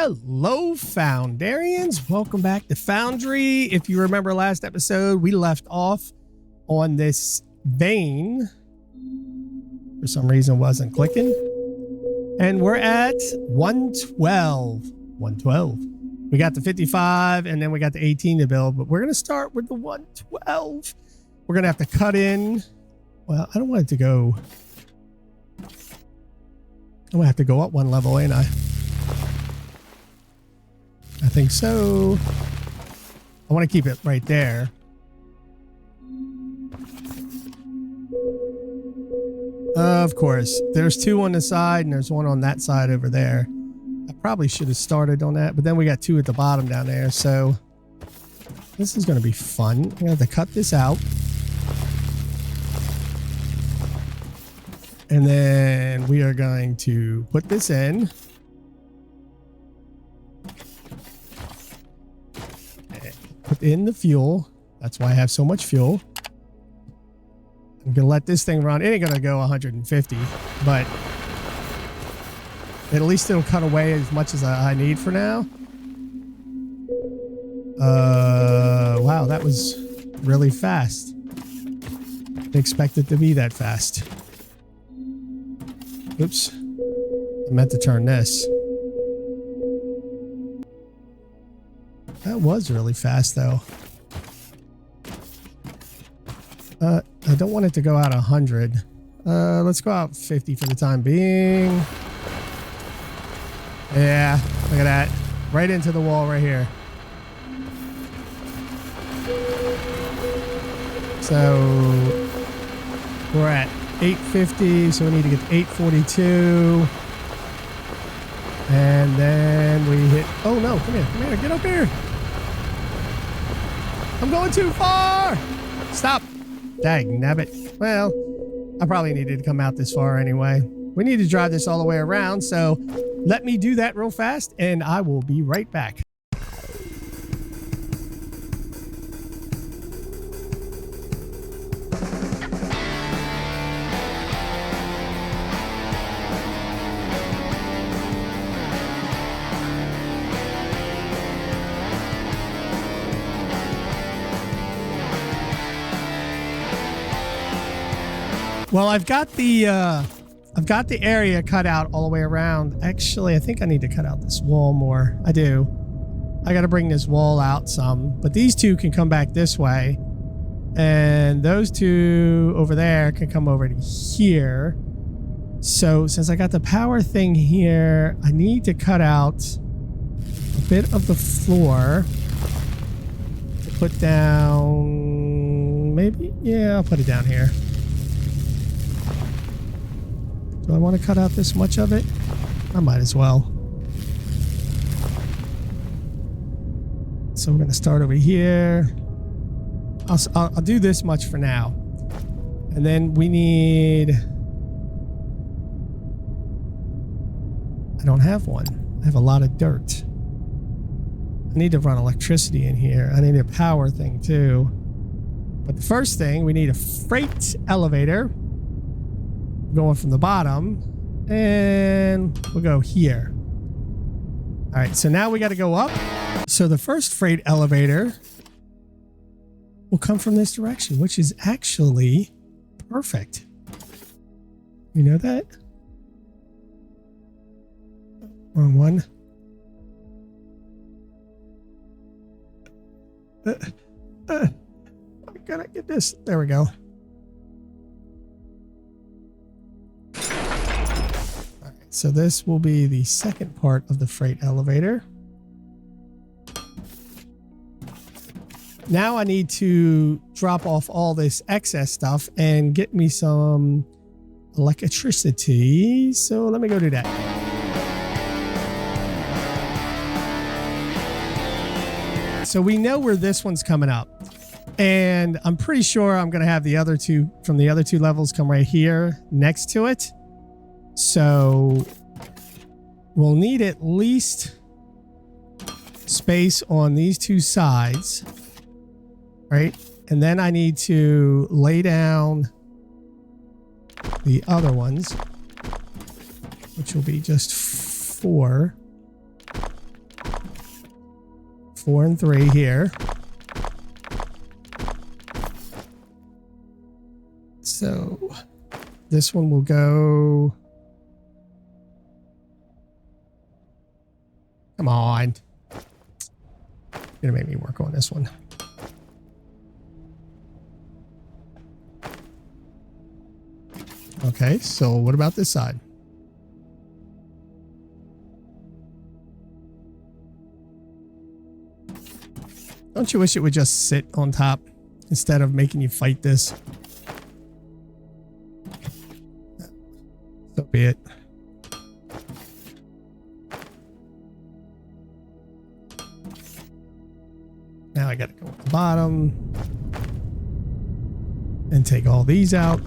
Hello, Foundarians. Welcome back to Foundry. If you remember last episode, we left off on this vein. For some reason, wasn't clicking. And we're at 112. 112. We got the 55, and then we got the 18 to build, but we're going to start with the 112. We're going to have to cut in. Well, I don't want it to go. I'm going to have to go up one level, ain't I? I think so. I want to keep it right there. Of course, there's two on the side and there's one on that side over there. I probably should have started on that, but then we got two at the bottom down there. So this is going to be fun. I'm going to have to cut this out. And then we are going to put this in. Put in the fuel. That's why I have so much fuel. I'm gonna let this thing run. It ain't gonna go 150, but at least it'll cut away as much as I need for now. Wow, that was really fast. Didn't expect it to be that fast. Oops. I meant to turn this. That was really fast, though. I don't want it to go out 100. Let's go out 50 for the time being. Yeah, look at that. Right into the wall right here. So we're at 850, so we need to get to 842. And then we hit... Oh, no. Come here. Get up here. I'm going too far. Stop. Dang nabbit. Well, I probably needed to come out this far anyway. We need to drive this all the way around, so let me do that real fast, and I will be right back. Well, I've got the area cut out all the way around. Actually, I think I need to cut out this wall more. I do. I got to bring this wall out some, but these two can come back this way, and those two over there can come over to here. So since I got the power thing here, I need to cut out a bit of the floor to put down. Maybe, yeah, I'll put it down here. Do I want to cut out this much of it? I might as well. So we're going to start over here. I'll do this much for now. And then we need... I don't have one. I have a lot of dirt. I need to run electricity in here. I need a power thing too. But the first thing, we need a freight elevator. Going from the bottom, and we'll go here. All right, so now we got to go up. So the first freight elevator will come from this direction, which is actually perfect. You know that? Wrong one. I gotta get this. There we go. So this will be the second part of the freight elevator. Now I need to drop off all this excess stuff and get me some electricity. So let me go do that. So we know where this one's coming up. And I'm pretty sure I'm going to have the other two from the other two levels come right here next to it. So we'll need at least space on these two sides, right? And then I need to lay down the other ones, which will be just 4. 4 and 3 here. So this one will go. Come on. You're gonna make me work on this one. Okay, so what about this side? Don't you wish it would just sit on top instead of making you fight this? So be it. Now I gotta go at the bottom and take all these out.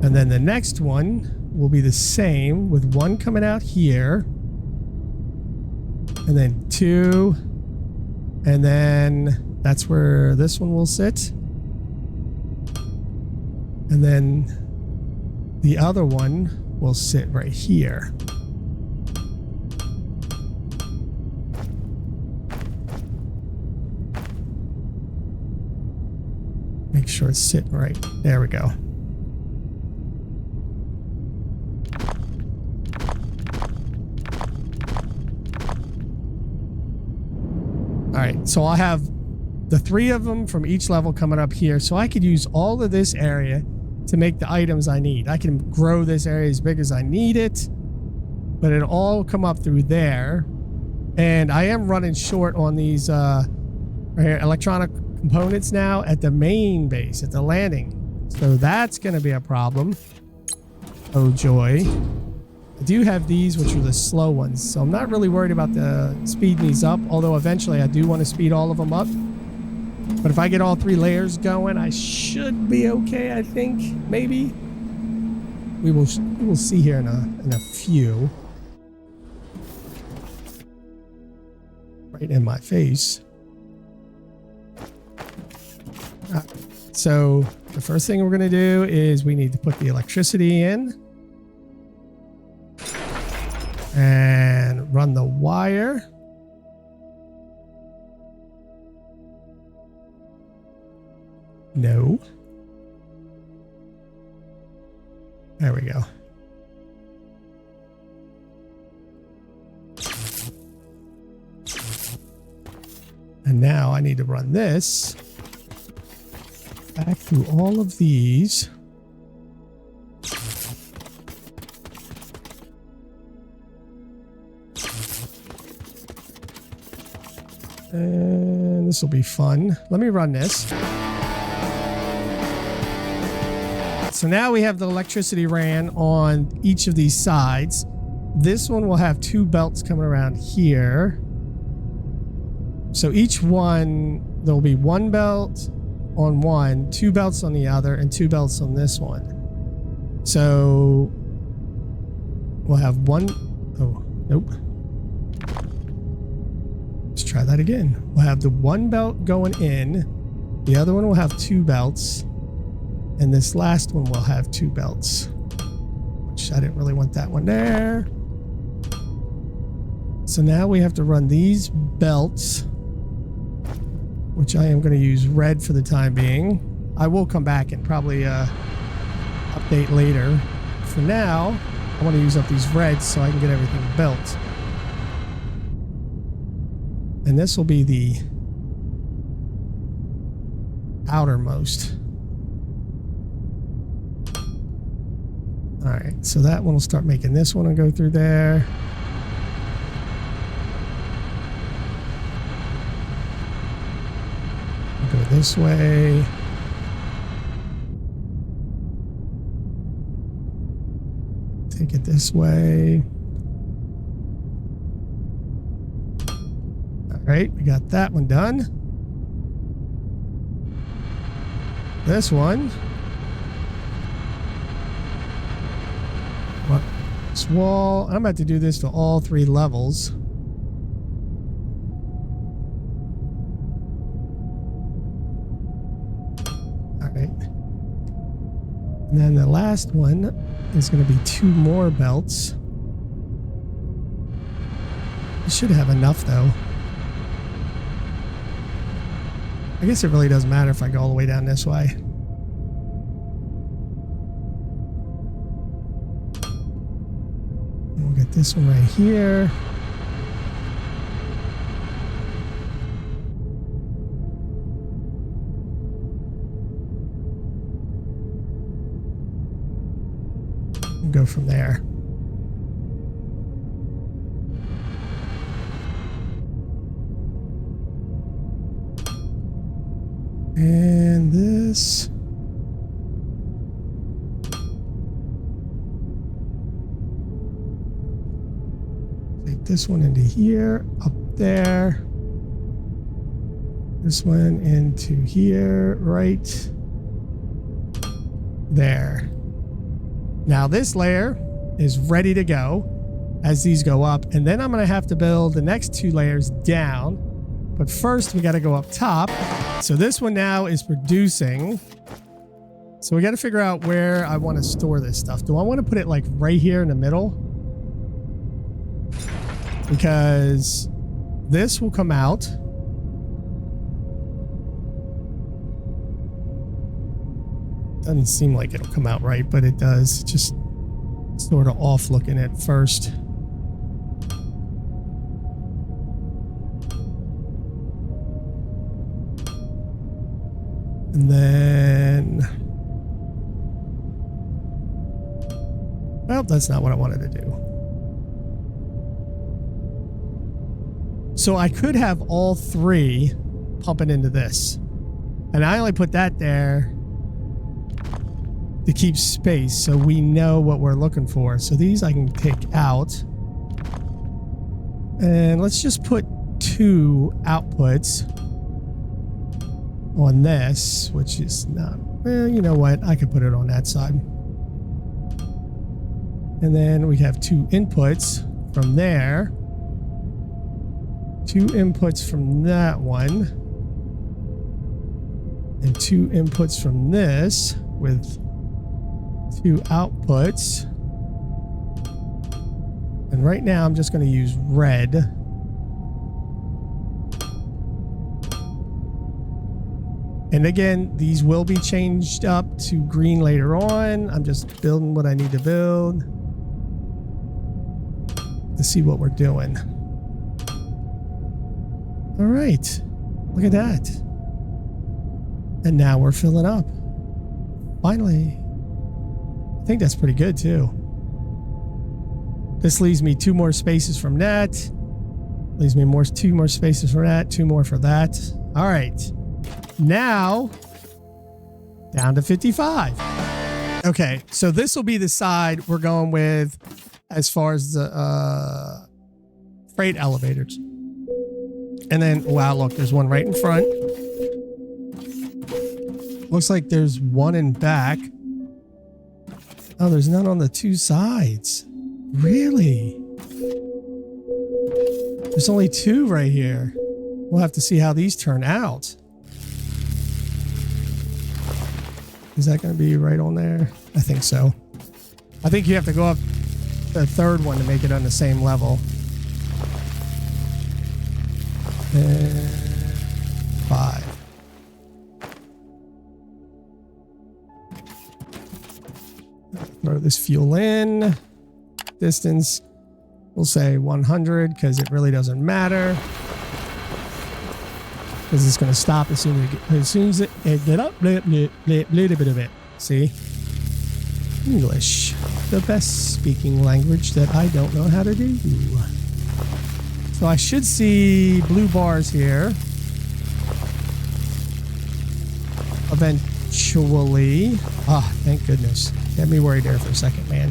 And then the next one will be the same with one coming out here. And then 2. And then that's where this one will sit. And then the other one will sit right here. Make sure it's sitting right. There we go. All right, so I'll have the 3 of them from each level coming up here. So I could use all of this area to make the items I need. I can grow this area as big as I need it, but it'll all come up through there. And I am running short on these right here, electronic components now at the main base, at the landing. So that's going to be a problem. Oh joy. I do have these, which are the slow ones, so I'm not really worried about the speeding these up, although eventually I do want to speed all of them up. But if I get all 3 layers going, I should be okay, I think. Maybe. We will see here in a few. Right in my face. So the first thing we're going to do is we need to put the electricity in. And run the wire. No. There we go. And now I need to run this back through all of these. And this will be fun. Let me run this. So now we have the electricity ran on each of these sides. This one will have 2 belts coming around here. So each one, there'll be 1 belt on one, 2 belts on the other, and 2 belts on this one. So we'll have 1. Oh, nope. Let's try that again. We'll have the 1 belt going in. The other one will have 2 belts. And this last one will have 2 belts. Which I didn't really want that one there. So now we have to run these belts, which I am going to use red for the time being. I will come back and probably update later. For now, I want to use up these reds so I can get everything built. And this will be the outermost. All right, so that one will start making this one and go through there. Go this way. Take it this way. All right, we got that one done. This one. This wall. I'm about to do this to all 3 levels. All right. And then the last one is going to be 2 more belts. You should have enough though. I guess it really doesn't matter if I go all the way down this way. We'll get this one right here. We'll go from there. And this. Take this one into here, up there. This one into here, right there. Now this layer is ready to go as these go up. And then I'm going to have to build the next 2 layers down. But first we got to go up top. So this one now is producing. So we got to figure out where I want to store this stuff. Do I want to put it like right here in the middle? Because this will come out. Doesn't seem like it'll come out right, but it does. Just sort of off looking at first. And then, well, that's not what I wanted to do. So I could have all 3 pumping into this. And I only put that there to keep space so we know what we're looking for. So these I can take out. And let's just put 2 outputs on this, which is not, well, you know what? I could put it on that side. And then we have 2 inputs from there. 2 inputs from that one. And 2 inputs from this with 2 outputs. And right now I'm just going to use red. And again, these will be changed up to green later on. I'm just building what I need to build to see what we're doing. All right, look at that. And now we're filling up. Finally. I think that's pretty good too. This leaves me 2 more spaces from that. Leaves me 2 more spaces for that, 2 more for that. All right. Now, down to 55. Okay, so this will be the side we're going with as far as the freight elevators. And then, wow, look, there's one right in front. Looks like there's one in back. Oh, there's none on the 2 sides. Really? There's only 2 right here. We'll have to see how these turn out. Is that going to be right on there? I think so. I think you have to go up the 3rd one to make it on the same level. And 5. Throw this fuel in. Distance, we'll say 100 because it really doesn't matter. Because it's going to stop as soon as it get up. Little bit of it. See? English, the best speaking language that I don't know how to do. So I should see blue bars here. Eventually. Ah, thank goodness. Get me worried there for a second, man.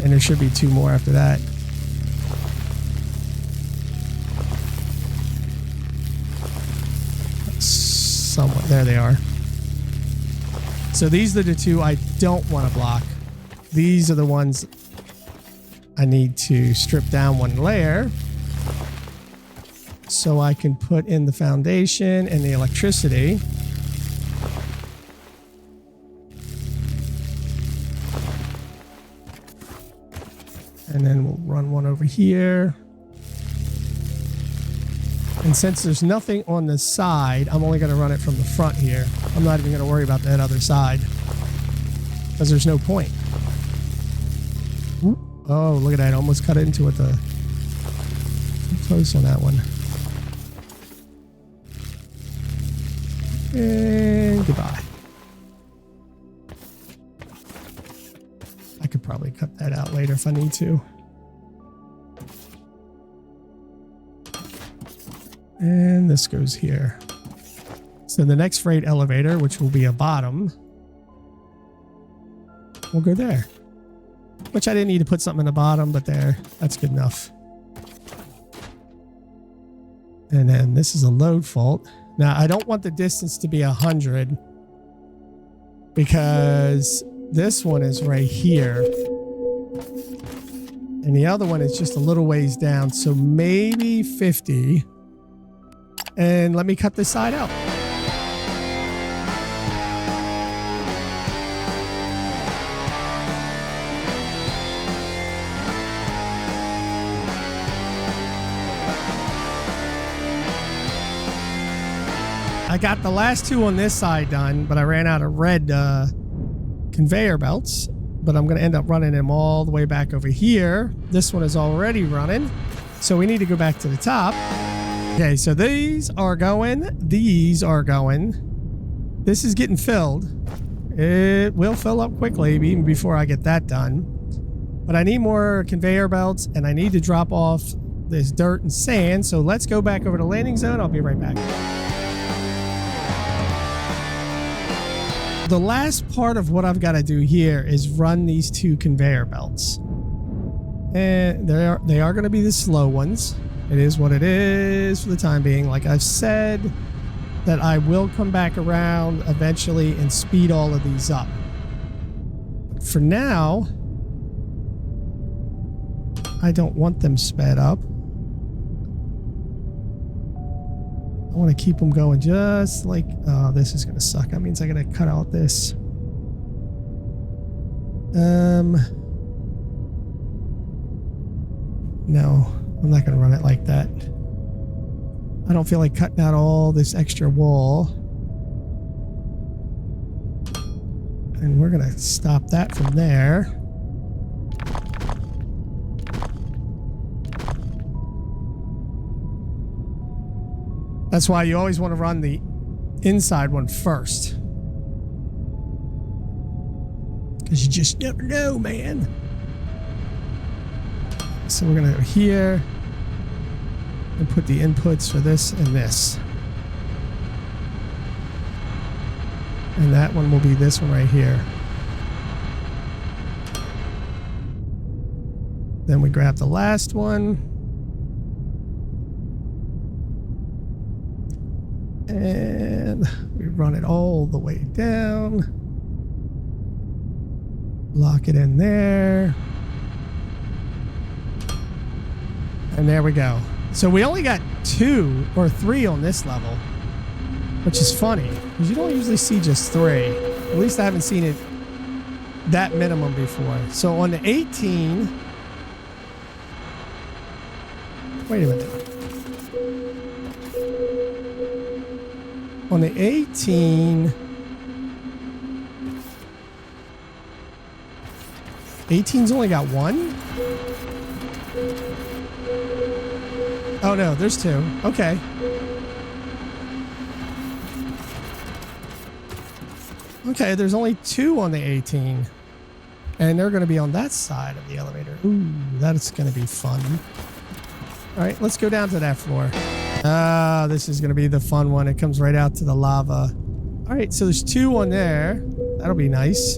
And there should be 2 more after that. Somewhat. There they are. So these are the 2 I don't want to block. These are the ones I need to strip down 1 layer so I can put in the foundation and the electricity. And then we'll run one over here. And since there's nothing on the side, I'm only going to run it from the front here. I'm not even going to worry about that other side, because there's no point. Oh, look at that. I almost cut it into it. Too close on that one. And goodbye. I could probably cut that out later if I need to. And this goes here. So the next freight elevator, which will be a bottom, will go there. Which I didn't need to put something in the bottom, but there, that's good enough. And then this is a load fault. Now I don't want the distance to be 100 because this one is right here. And the other one is just a little ways down. So maybe 50. And let me cut this side out. I got the last two on this side done, but I ran out of red conveyor belts. But I'm going to end up running them all the way back over here. This one is already running. So we need to go back to the top. Okay, so these are going. These are going. This is getting filled. It will fill up quickly even before I get that done. But I need more conveyor belts, and I need to drop off this dirt and sand. So let's go back over to landing zone. I'll be right back. The last part of what I've got to do here is run these two conveyor belts. And they are going to be the slow ones. It is what it is for the time being. Like I've said, that I will come back around eventually and speed all of these up. For now, I don't want them sped up. I want to keep them going just like... Oh, this is going to suck. That means I got to cut out this. No, I'm not going to run it like that. I don't feel like cutting out all this extra wool. And we're going to stop that from there. That's why you always want to run the inside one first. Because you just never know, man. So we're going to go here and put the inputs for this and this. And that one will be this one right here. Then we grab the last one. And we run it all the way down. Lock it in there. And there we go. So we only got 2 or 3 on this level, which is funny because you don't usually see just 3. At least I haven't seen it that minimum before. So on the 18, wait a minute. On the 18, 18's only got 1? Oh no, there's 2. Okay. Okay, there's only 2 on the 18. And they're going to be on that side of the elevator. Ooh, that's going to be fun. All right, let's go down to that floor. This is going to be the fun one. It comes right out to the lava. All right, so there's 2 on there. That'll be nice.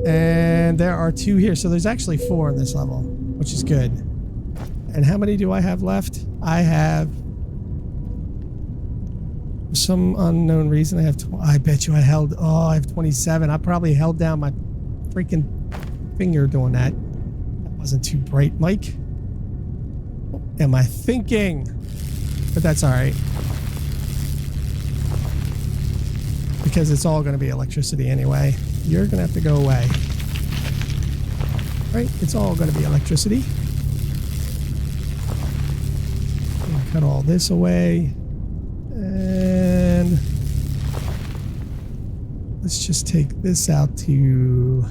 And there are 2 here. So there's actually 4 on this level, which is good. And how many do I have left? I have... For some unknown reason, I have... I bet you I held... Oh, I have 27. I probably held down my freaking finger doing that. That wasn't too bright, Mike. What am I thinking? But that's all right. Because it's all going to be electricity anyway. You're going to have to go away. right? It's all going to be electricity. Cut all this away. And let's just take this out to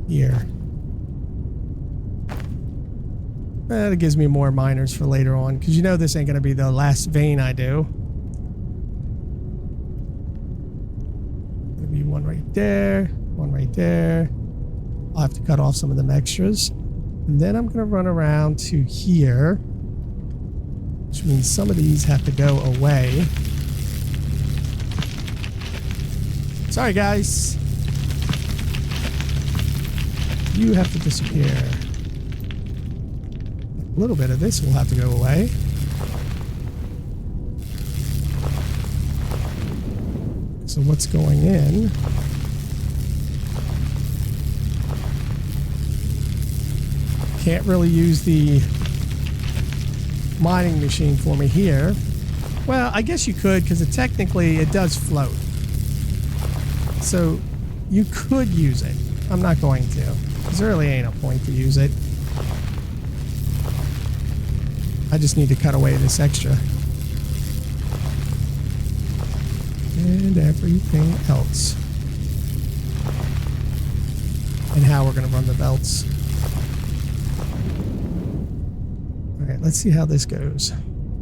here. That gives me more miners for later on, because you know this ain't going to be the last vein I do. Gonna be one right there, one right there. I'll have to cut off some of them extras. And then I'm going to run around to here, which means some of these have to go away. Sorry, guys. You have to disappear. A little bit of this will have to go away. So what's going in? Can't really use the mining machine for me here. Well, I guess you could, because technically it does float. So you could use it. I'm not going to, because there really ain't a point to use it. I just need to cut away this extra. And everything else. And how we're going to run the belts. Alright, let's see how this goes.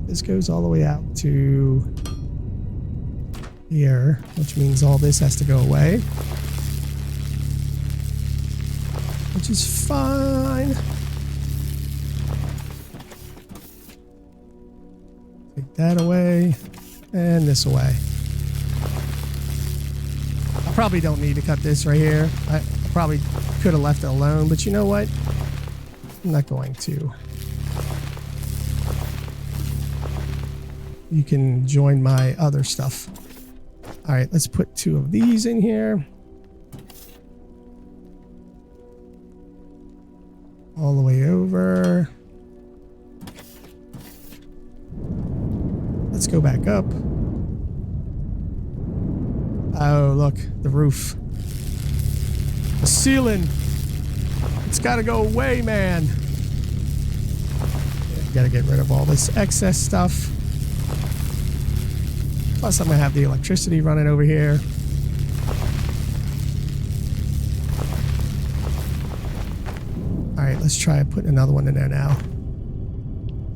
This goes all the way out to here, which means all this has to go away. Which is fine. Take that away, and this away. I probably don't need to cut this right here. I probably could have left it alone, but you know what? I'm not going to. You can join my other stuff. All right, let's put 2 of these in here. All the way over. Let's go back up. Oh, look, the roof. The ceiling. It's got to go away, man. Yeah, got to get rid of all this excess stuff. Plus, I'm going to have the electricity running over here. All right, let's try putting another one in there now.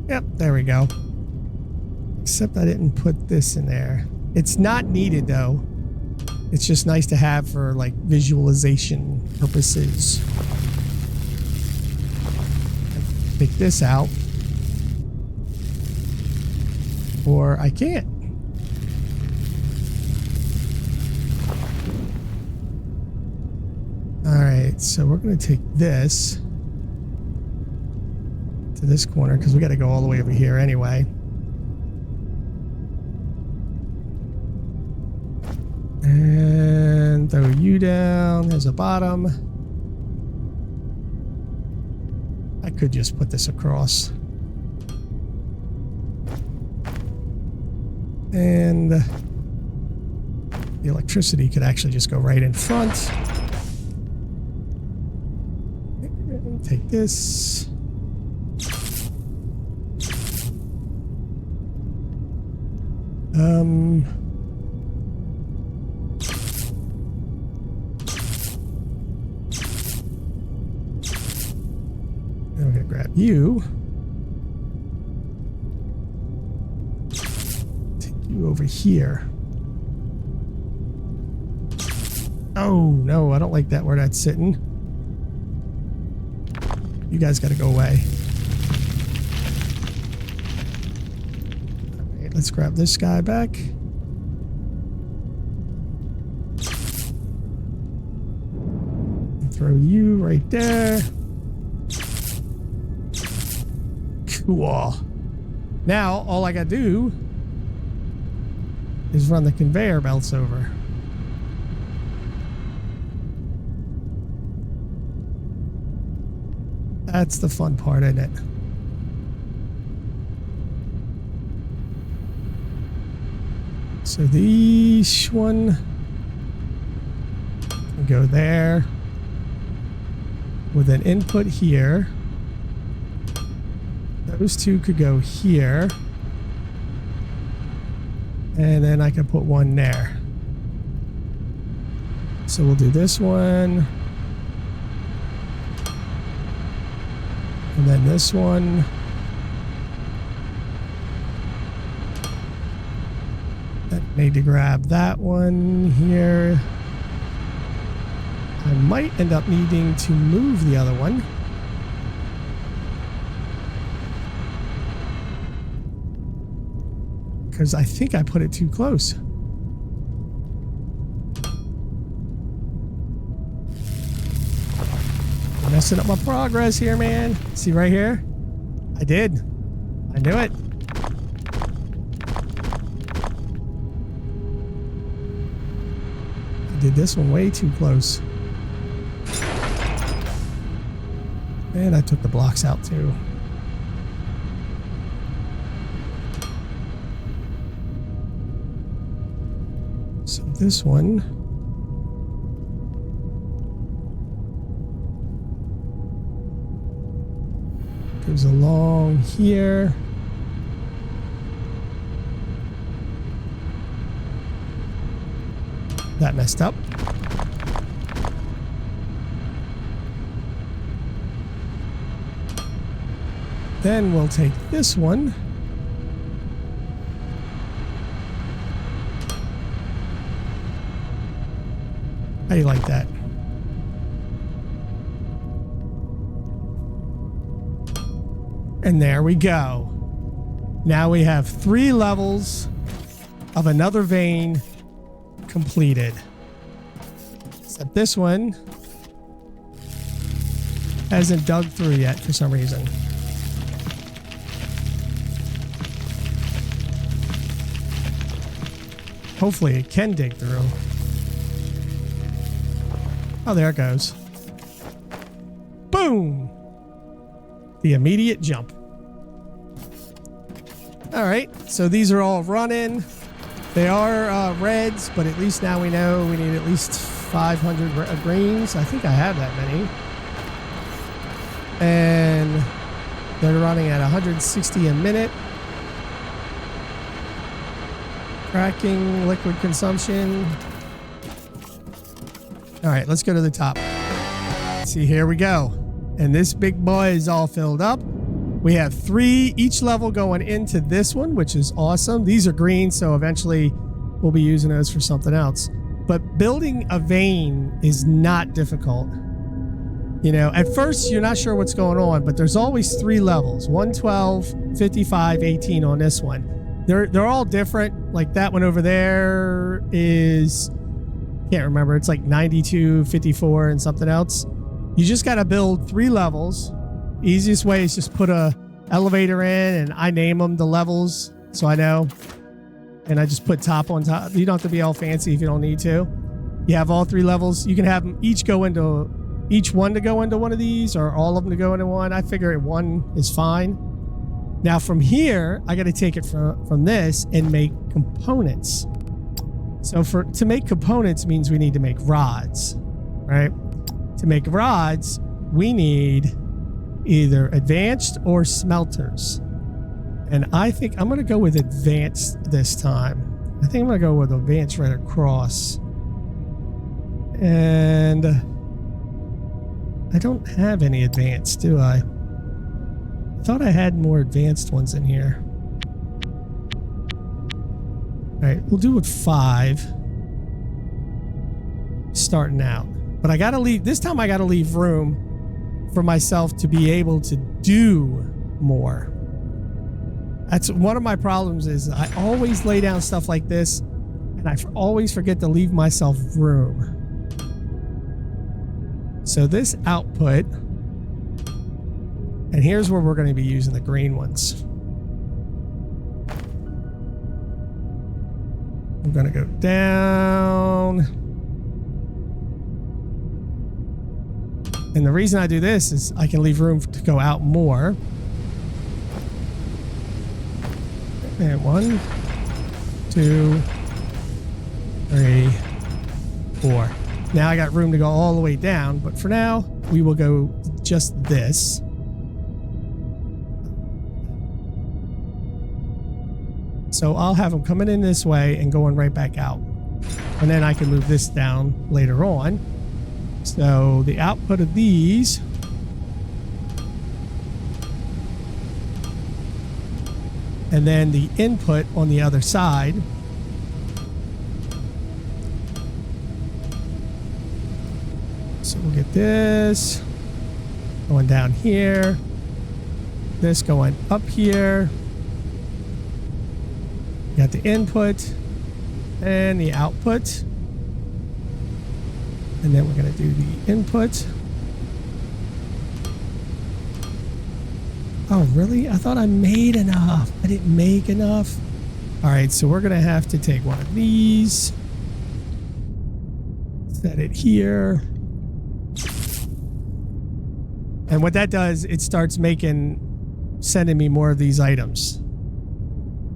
Yep, there we go. Except I didn't put this in there. It's not needed, though. It's just nice to have for, like, visualization purposes. Take this out. Or I can't. Alright, so we're going to take this to this corner, because we got to go all the way over here anyway. And throw you down as a bottom. I could just put this across. And the electricity could actually just go right in front. Take this. I'm gonna grab you. Take you over here. Oh no, I don't like that where that's sitting. You guys got to go away. All right, let's grab this guy back. And throw you right there. Cool. Now, all I got to do is run the conveyor belts over. That's the fun part, isn't it? So these one can go there. with an input here. Those two could go here. And then I can put one there. So we'll do this one. And then this one. I need to grab that one here. I might end up needing to move the other one. Because I think I put it too close. I'm messing up my progress here, man. See right here? I did. I knew it. I did this one way too close. And I took the blocks out too. So this one goes along here. That messed up. Then we'll take this one. How do you like that? And there we go. Now we have 3 levels of another vein completed. Except this one hasn't dug through yet for some reason. Hopefully it can dig through. Oh, there it goes. Boom! The immediate jump. All right, so these are all running. They are reds, but at least now we know we need at least 500 greens. I think I have that many. And they're running at 160 a minute. Cracking, liquid consumption. All right, let's go to the top. See, here we go. And this big boy is all filled up. We have 3 each level going into this one, which is awesome. These are green, so eventually we'll be using those for something else. But building a vein is not difficult. You know, at first you're not sure what's going on, but there's always 3 levels. 112, 55, 18 on this one. They're all different. Like that one over there is, can't remember. It's like 92, 54, and something else. You just got to build 3 levels. Easiest way is just put a elevator in, and I name them the levels so I know. And I just put top on top. You don't have to be all fancy if you don't need to. You have all 3 levels. You can have them each one to go into one of these, or all of them to go into one. I figure one is fine. Now from here, I got to take it from this and make components. So to make components means we need to make rods, right? To make rods, we need either advanced or smelters. And I think I'm going to go with advanced this time. I think I'm going to go with advanced right across. And I don't have any advanced, do I? I thought I had more advanced ones in here. All right, we'll do it 5 starting out. But I got to leave, this time I got to leave room for myself to be able to do more. That's one of my problems, is I always lay down stuff like this and I always forget to leave myself room. So this output, and here's where we're going to be using the green ones. I'm going to go down. And the reason I do this is I can leave room to go out more. And 1, 2, 3, 4. Now I got room to go all the way down, but for now, we will go just this. So I'll have them coming in this way and going right back out. And then I can move this down later on. So the output of these and then the input on the other side. So we'll get this going down here, this going up here. Got the input and the output. And then we're going to do the input. Oh, really? I thought I made enough. I didn't make enough. All right, so we're going to have to take one of these. Set it here. And what that does, it starts sending me more of these items.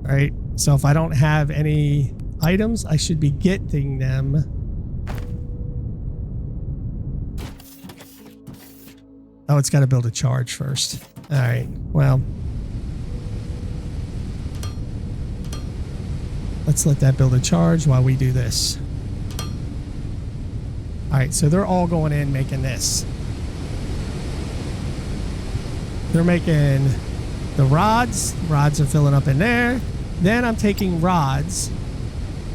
All right, so if I don't have any items, I should be getting them. Oh, it's got to build a charge first. All right, well, let's let that build a charge while we do this. All right, so they're all going in making this. They're making the rods. Rods are filling up in there. Then I'm taking rods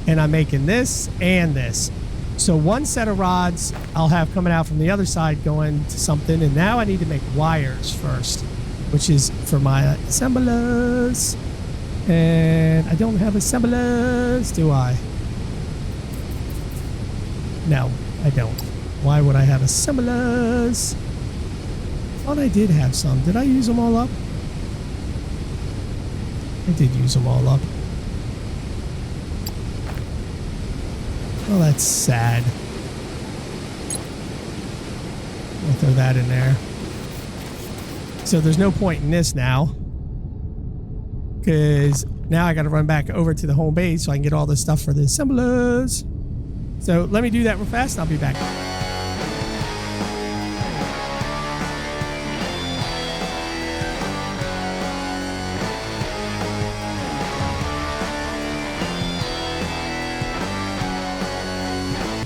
and I'm making this and this. So one set of rods I'll have coming out from the other side going to something. And now I need to make wires first, which is for my assemblers. And I don't have assemblers, do I? No, I don't. Why would I have assemblers? I thought I did have some. Did I use them all up? I did use them all up. Well, that's sad. I'll throw that in there. So there's no point in this now, because now I got to run back over to the home base so I can get all this stuff for the assemblers. So let me do that real fast and I'll be back.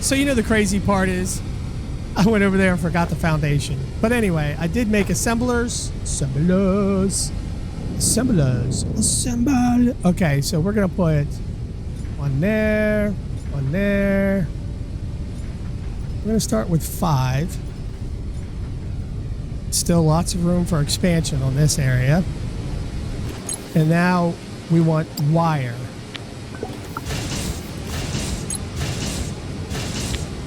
So you know the crazy part is I went over there and forgot the foundation. But anyway, I did make assemblers. Assemblers. Assemble. Okay, so we're going to put one there, one there. We're going to start with 5. Still lots of room for expansion on this area. And now we want wire.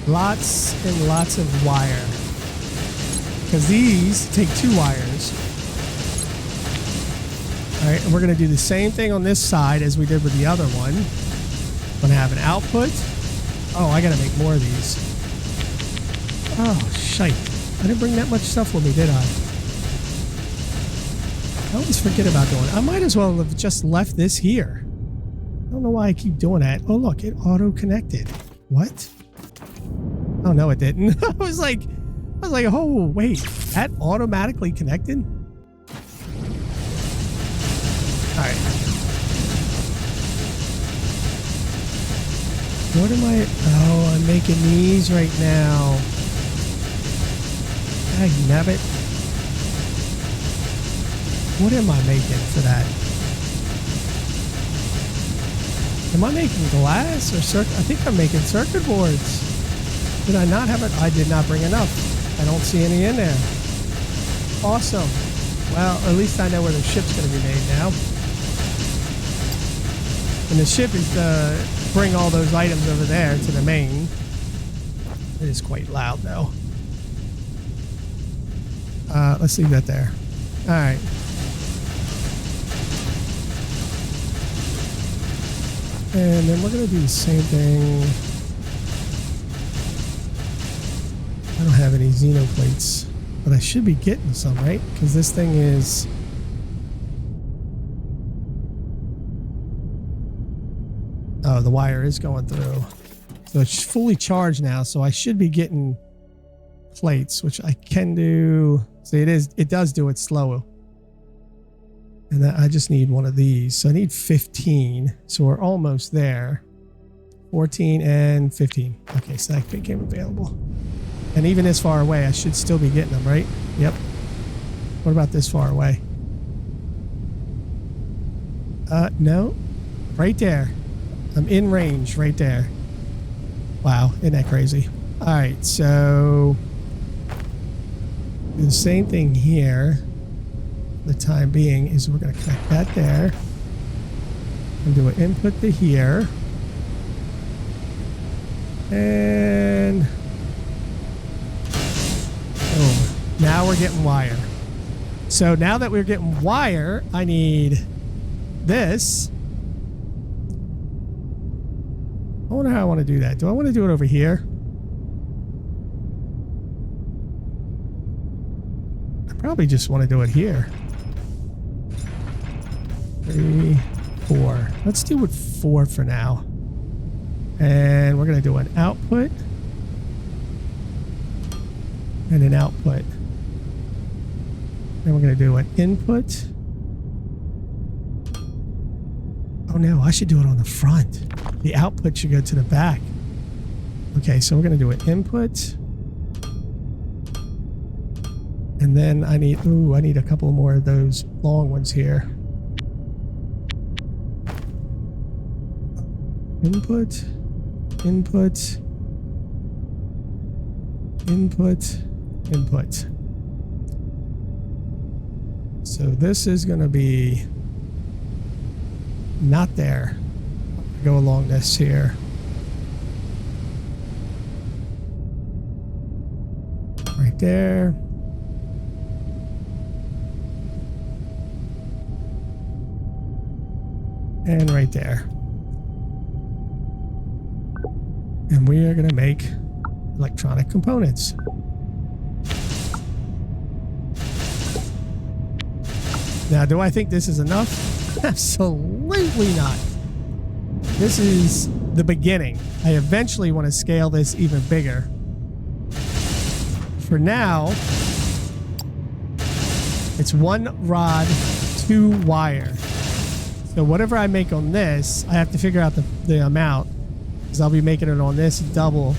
Lots and lots of wire. Because these take 2 wires. Alright, and we're going to do the same thing on this side as we did with the other one. I'm going to have an output. Oh, I got to make more of these. Oh, shite. I didn't bring that much stuff with me, did I? I always forget about doing it. I might as well have just left this here. I don't know why I keep doing that. Oh, look, it auto-connected. What? Oh, no, it didn't. I was like, oh, wait, that automatically connected? All right. What am I? Oh, I'm making these right now. Nabbit. What am I making for that? Am I making glass or circuit? I think I'm making circuit boards. Did I not have it? I did not bring enough. I don't see any in there. Awesome. Well, at least I know where the ship's going to be made now. And the ship is to bring all those items over there to the main. It is quite loud, though. Let's leave that there. All right. And then we're going to do the same thing. I don't have any xeno plates, but I should be getting some, right? Because this thing is... Oh, the wire is going through. So it's fully charged now, so I should be getting plates, which I can do. See, it does do it slow. And then I just need one of these. So I need 15. So we're almost there. 14 and 15. Okay, so that became available. And even this far away, I should still be getting them, right? Yep. What about this far away? No. Right there. I'm in range right there. Wow, isn't that crazy? All right, so do the same thing here. The time being is we're going to connect that there and do an input to here. And boom. Now we're getting wire. So now that we're getting wire, I need this. I wonder how I want to do that. Do I want to do it over here? I probably just want to do it here. 3, 4. Let's do it 4 for now. And we're going to do an output and an output. Then we're going to do an input. Oh no, I should do it on the front. The output should go to the back. Okay, so we're going to do an input. And then I need a couple more of those long ones here. Input, input, input, input. So this is going to be not there. Go along this here. Right there. And right there. And we are going to make electronic components. Now, do I think this is enough? Absolutely not. This is the beginning. I eventually want to scale this even bigger. For now, it's 1 rod, 2 wire. So whatever I make on this, I have to figure out the amount, because I'll be making it on this double.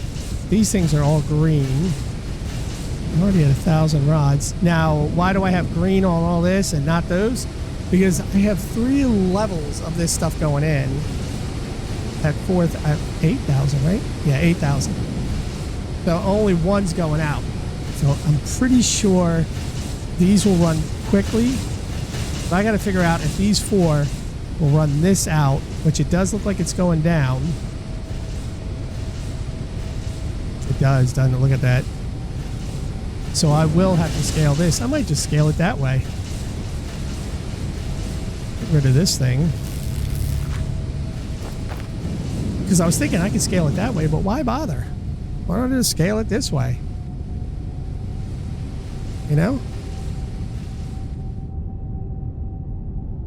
These things are all green. I'm already at 1,000 rods. Now, why do I have green on all this and not those? Because I have 3 levels of this stuff going in. At 8,000, right? Yeah, 8,000. So only one's going out. So I'm pretty sure these will run quickly. But I got to figure out if these 4 will run this out, which it does look like it's going down. It does, doesn't it? Look at that. So I will have to scale this. I might just scale it that way. Get rid of this thing. Because I was thinking I could scale it that way, but why bother? Why don't I just scale it this way? You know?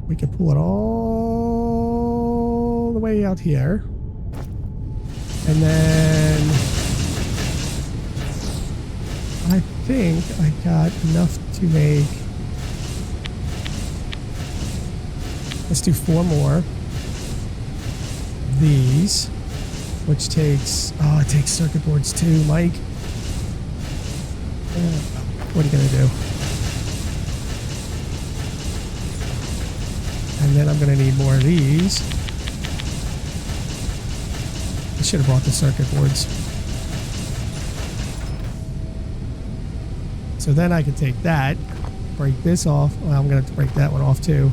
We can pull it all the way out here. And then I think I got enough to make. Let's do 4 more. These, which takes, it takes circuit boards too, Mike. What are you gonna do? And then I'm gonna need more of these. I should have brought the circuit boards. So then I can take that, break this off. Well, I'm gonna have to break that one off too.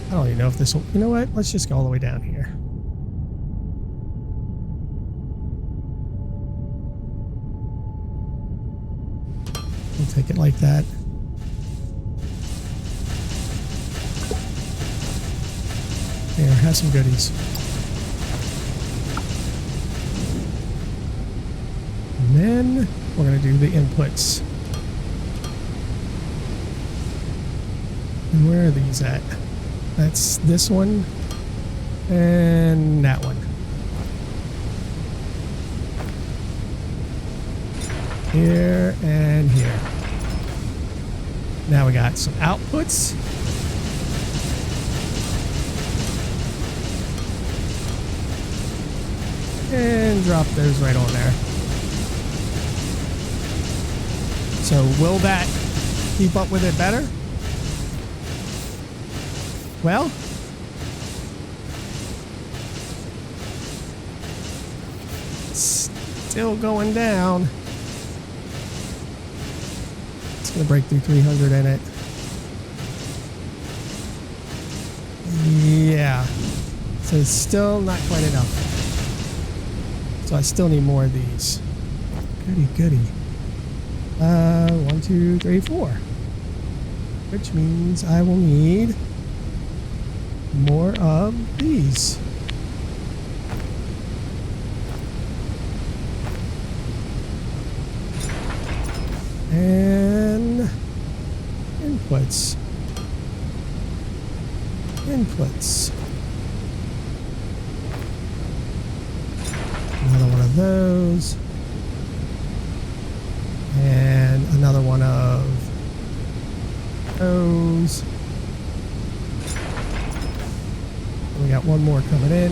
I don't even know if this will... You know what? Let's just go all the way down here. We'll take it like that. Here, have some goodies. And then we're going to do the inputs. And where are these at? That's this one And that one. Here and here. Now we got some outputs. And drop those right on there. So will that keep up with it better? Well, it's still going down. It's going to break through 300 in it. Yeah. So it's still not quite enough. So I still need more of these. Goody, goody. 1, 2, 3, 4. Which means I will need more of these. And inputs. Inputs. Another one of those. And another one of those. We got one more coming in.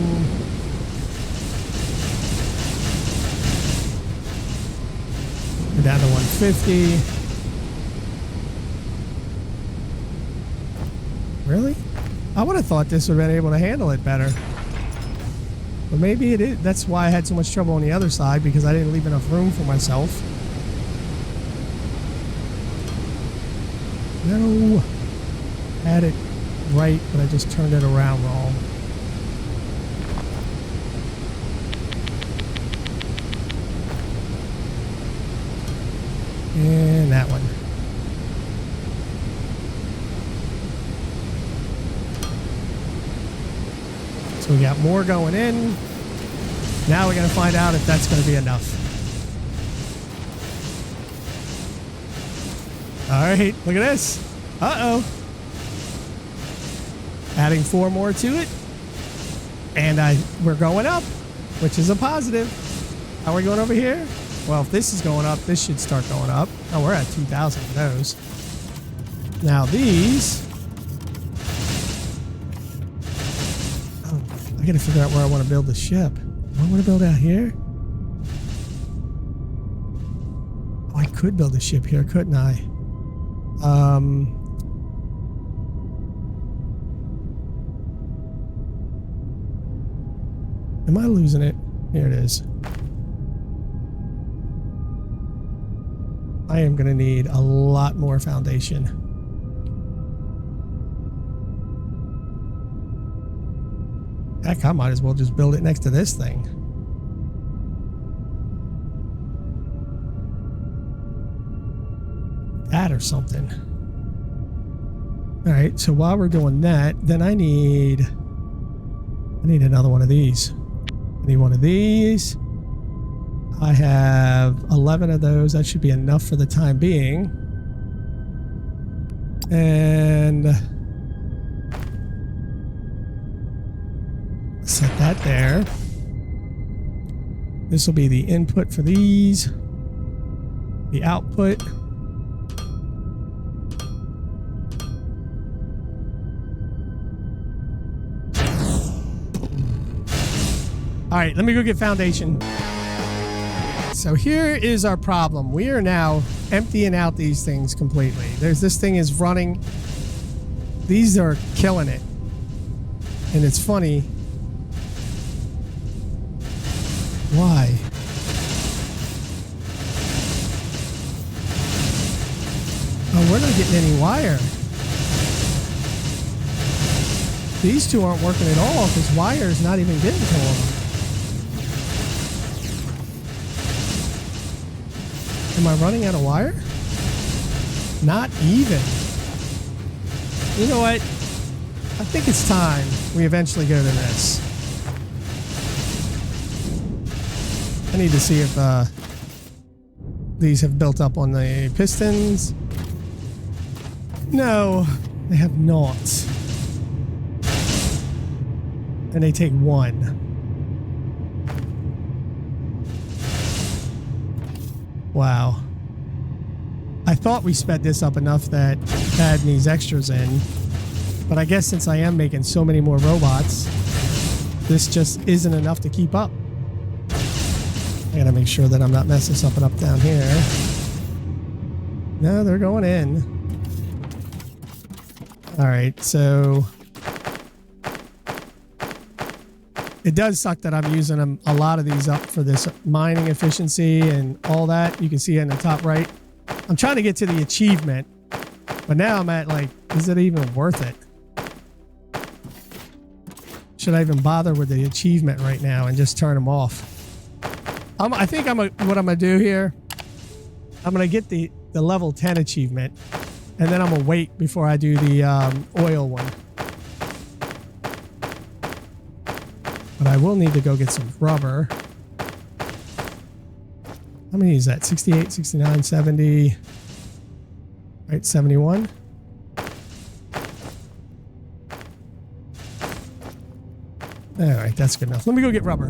We're down to 150. Really? I would have thought this would have been able to handle it better. But maybe it is. That's why I had so much trouble on the other side, because I didn't leave enough room for myself. No. Had it right, but I just turned it around wrong. And that one. So we got more going in. Now we're going to find out if that's going to be enough. All right, look at this. Uh-oh. Adding 4 more to it. And we're going up, which is a positive. How are we going over here? Well, if this is going up, this should start going up. Oh, we're at 2,000 of those. Now these. Oh, I got to figure out where I want to build the ship. Do I want to build out here? Oh, I could build a ship here, couldn't I? Am I losing it? Here it is. I am going to need a lot more foundation. Heck, I might as well just build it next to this thing. That or something. All right, so while we're doing that, then I need another one of these. I need one of these. I have 11 of those. That should be enough for the time being. And set that there. This will be the input for these. The output. All right, let me go get foundation. So here is our problem. We are now emptying out these things completely. This thing is running. These are killing it. And it's funny. Why? Oh, we're not getting any wire. These two aren't working at all because wire is not even getting to them. Am I running out of wire? Not even. You know what? I think it's time we eventually go to this. I need to see if these have built up on the pistons. No, they have not. And they take 1. Wow. I thought we sped this up enough that adding these extras in. But I guess since I am making so many more robots, this just isn't enough to keep up. I gotta make sure that I'm not messing something up down here. No, they're going in. Alright, so... It does suck that I'm using a lot of these up for this mining efficiency and all that. You can see it in the top right. I'm trying to get to the achievement, but now I'm at like, is it even worth it? Should I even bother with the achievement right now and just turn them off? I think what I'm gonna do here, I'm gonna get the level 10 achievement, and then I'm gonna wait before I do the oil one. But I will need to go get some rubber. How many is that? 68, 69, 70. Right, 71. All right, that's good enough. Let me go get rubber.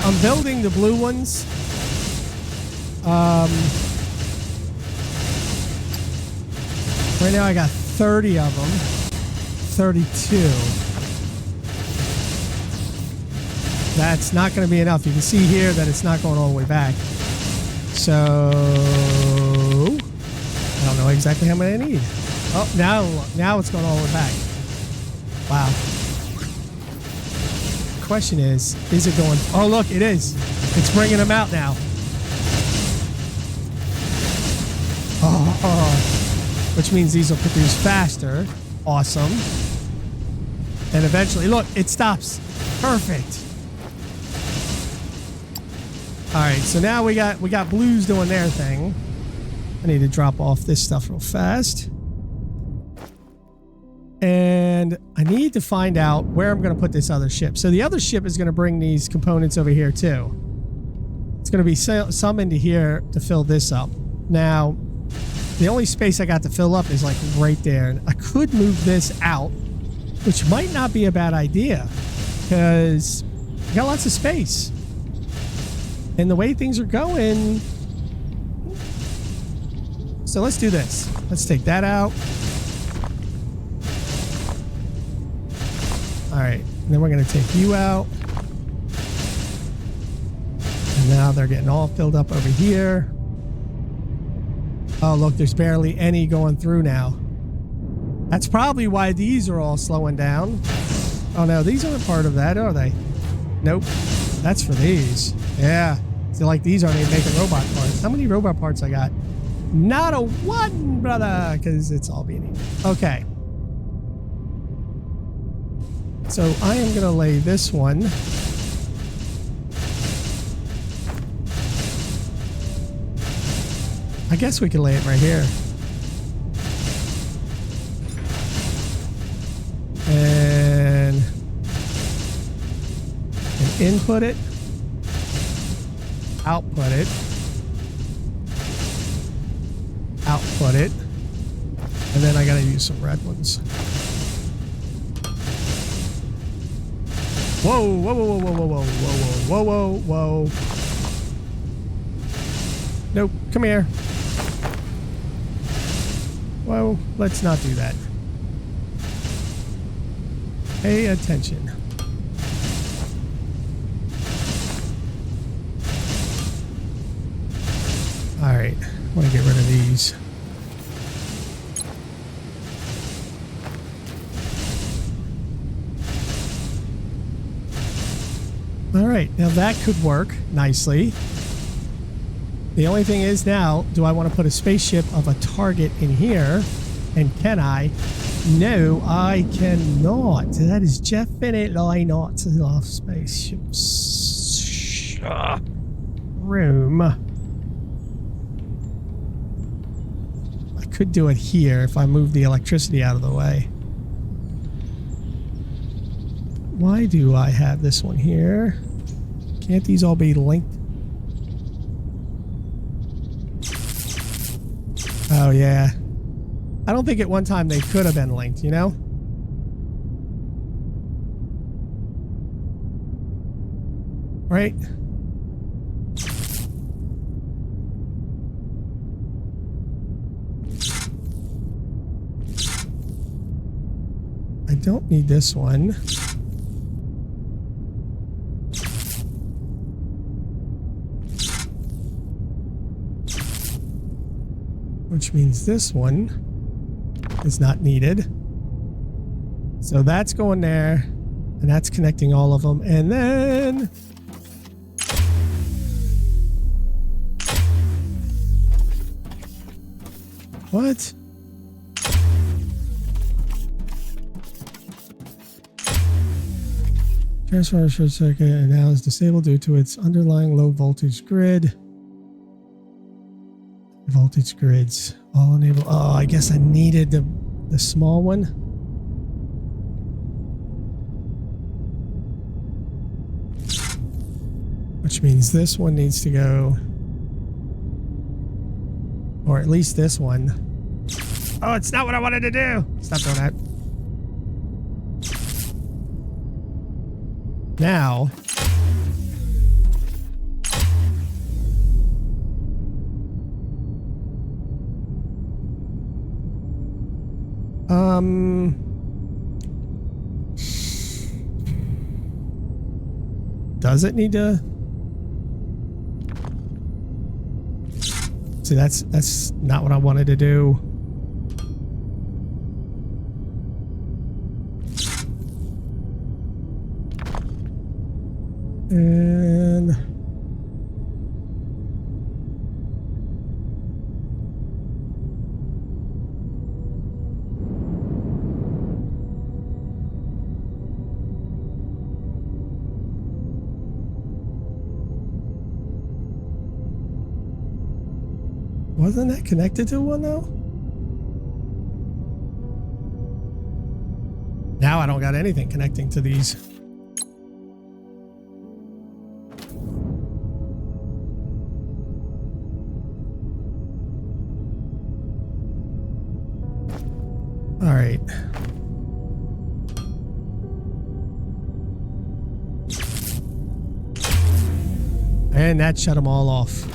I'm building the blue ones. Right now I got 30 of them. 32. That's not going to be enough. You can see here that it's not going all the way back. So I don't know exactly how many I need. Oh, now it's going all the way back. Wow. The question is it going? Oh, look, it is. It's bringing them out now. Oh, which means these will produce faster. Awesome. And eventually, look, it stops. Perfect. All right, so now we got blues doing their thing. I need to drop off this stuff real fast. And I need to find out where I'm going to put this other ship. So the other ship is going to bring these components over here too. It's going to be some into here to fill this up. Now, the only space I got to fill up is like right there. And I could move this out, which might not be a bad idea because I got lots of space. And the way things are going... So let's do this. Let's take that out. All right, and then we're going to take you out. And now they're getting all filled up over here. Oh, look, there's barely any going through now. That's probably why these are all slowing down. Oh, no, these aren't part of that, are they? Nope. That's for these. Yeah. So, like, these aren't even making robot parts. How many robot parts I got? Not a one, brother, because it's all being eaten. Okay. So I am going to lay this one. I guess we can lay it right here. And input it. Output it. Output it. And then I got to use some red ones. Whoa, whoa, whoa, whoa, whoa, whoa, whoa, whoa, whoa, whoa. Nope, come here. Whoa, let's not do that. Pay attention. All right, I want to get rid of these. All right, now that could work nicely. The only thing is now, do I want to put a spaceship of a target in here? And can I? No, I cannot. That is definitely not enough spaceships. Room. I could do it here if I move the electricity out of the way. Why do I have this one here? Can't these all be linked? Oh, yeah. I don't think at one time they could have been linked, you know? right? I don't need this one. Which means this one is not needed. So that's going there, and that's connecting all of them. And then what? Transformer short circuit and now is disabled due to its underlying low voltage grid. Voltage grids all enable. Oh, I guess I needed the small one. Which means this one needs to go, or at least this one. Oh, it's not what I wanted to do. Stop doing that. Now, does it need to? See, that's not what I wanted to do. And wasn't that connected to one though? Now I don't got anything connecting to these. All right. And that shut them all off.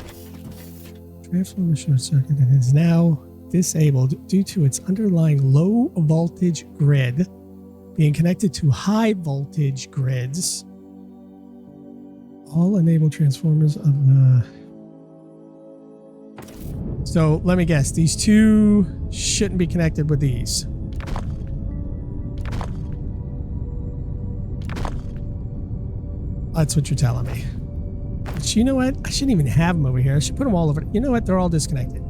Transformer short circuit is now disabled due to its underlying low voltage grid being connected to high voltage grids. All enabled transformers of the... So let me guess, these two shouldn't be connected with these. That's what you're telling me. But you know what? I shouldn't even have them over here. I should put them all over. You know what? They're all disconnected.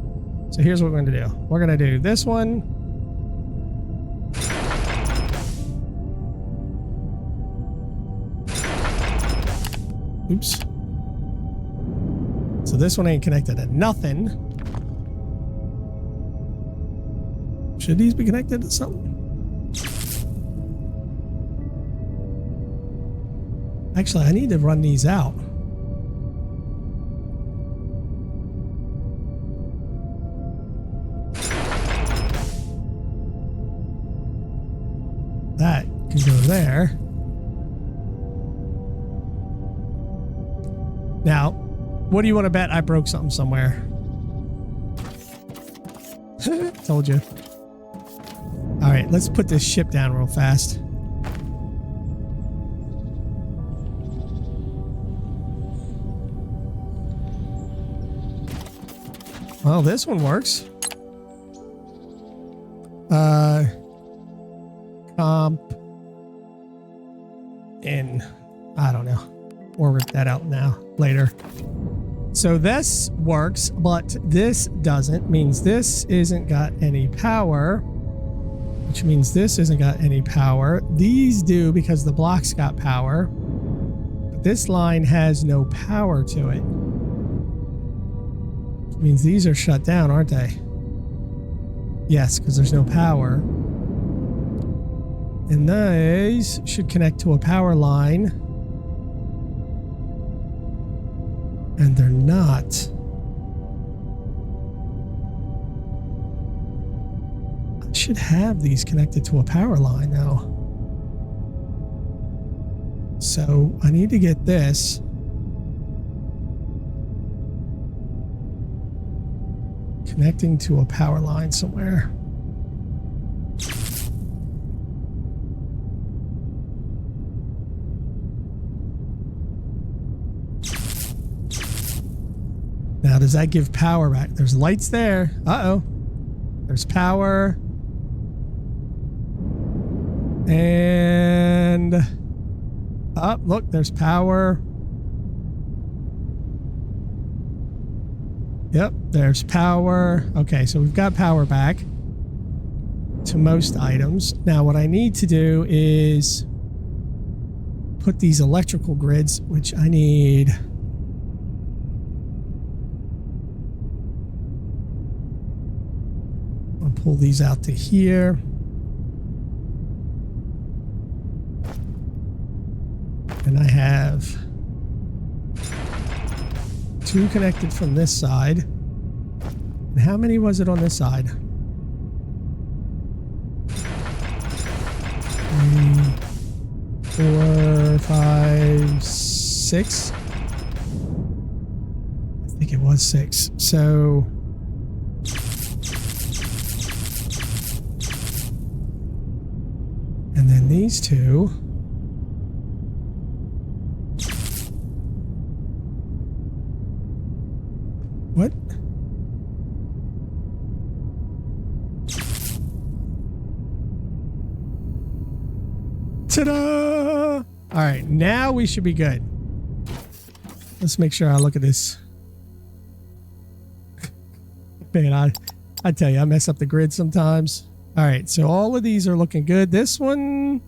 So here's what we're going to do. We're going to do this one. Oops. So this one ain't connected to nothing. Should these be connected to something? Actually, I need to run these out. That can go there. Now, what do you want to bet I broke something somewhere? Told you. All right, let's put this ship down real fast. Well, this one works. Comp in, I don't know. We'll rip that out now, later. So this works, but this doesn't. Means this isn't got any power, which means this isn't got any power. These do because the block's got power, but this line has no power to it. Which means these are shut down, aren't they? Yes, because there's no power. And these should connect to a power line. And they're not. I should have these connected to a power line now. So I need to get this connecting to a power line somewhere. Now, does that give power back? There's lights there. Uh-oh. There's power. And... oh, look, there's power. Yep, there's power. Okay, so we've got power back to most items. Now, what I need to do is put these electrical grids, which I need... I'll pull these out to here. And I have 2 connected from this side. And how many was it on this side? 3, 4, 5, 6. I think it was 6. So and then these 2. What? Ta-da! All right, now we should be good. Let's make sure I look at this. Man, I tell you, I mess up the grid sometimes. All right, so all of these are looking good. This one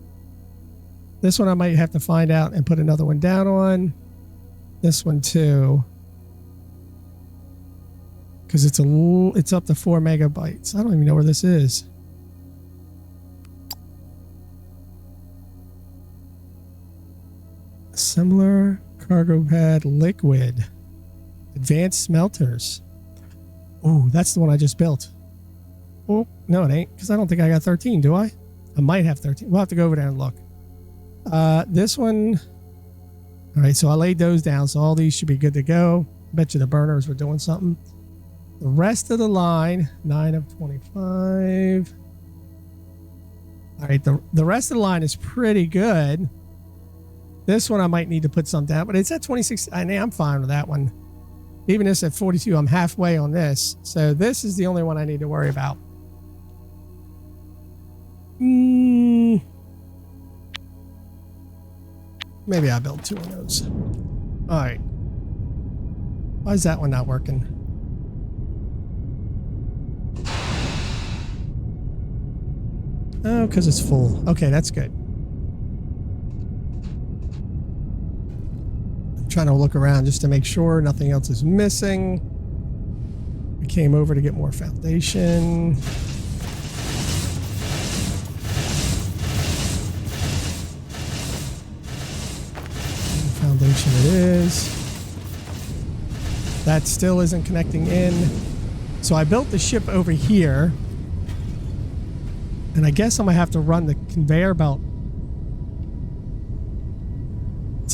I might have to find out and put another one down on. This one too. Because it's up to 4 megabytes. I don't even know where this is. Similar cargo pad liquid. Advanced smelters. Oh, that's the one I just built. Oh, no, it ain't. Because I don't think I got 13, do I? I might have 13. We'll have to go over there and look. This one. All right, so I laid those down. So all these should be good to go. Bet you the burners were doing something. The rest of the line, 9 of 25. All right, the rest of the line is pretty good. This one I might need to put some down, but it's at 26. I'm fine with that one. Even this at 42, I'm halfway on this. So this is the only one I need to worry about. Maybe I build 2 of those. All right. Why is that one not working? Oh, because it's full. Okay, that's good. I'm trying to look around just to make sure nothing else is missing. We came over to get more foundation. Foundation it is. That still isn't connecting in. So I built the ship over here. And I guess I'm going to have to run the conveyor belt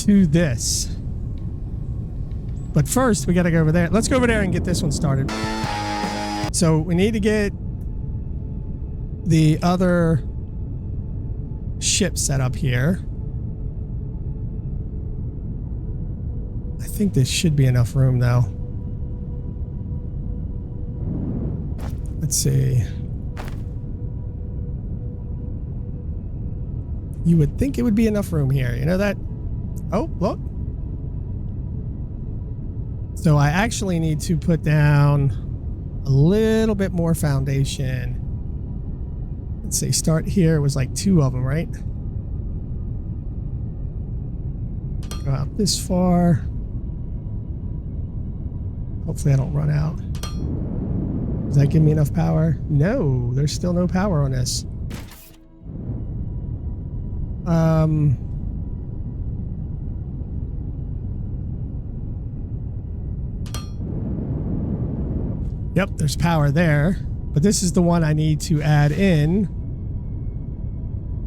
to this. But first, we got to go over there. Let's go over there and get this one started. So we need to get the other ship set up here. I think this should be enough room, though. Let's see. You would think it would be enough room here. You know that? Oh, look. So I actually need to put down a little bit more foundation. Let's see, start here. It was like 2 of them, right? Go out this far. Hopefully I don't run out. Does that give me enough power? No, there's still no power on this. Yep, there's power there, but this is the one I need to add in.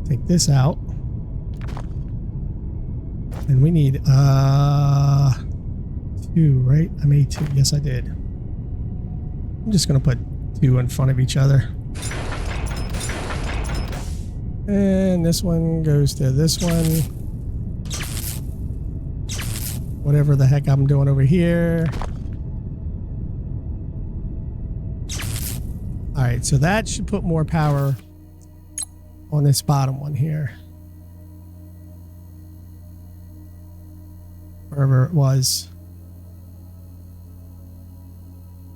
Take this out. And we need 2, right? I made 2. Yes, I did. I'm just going to put two in front of each other. And this one goes to this one. Whatever the heck I'm doing over here. All right, so that should put more power on this bottom one here. Wherever it was.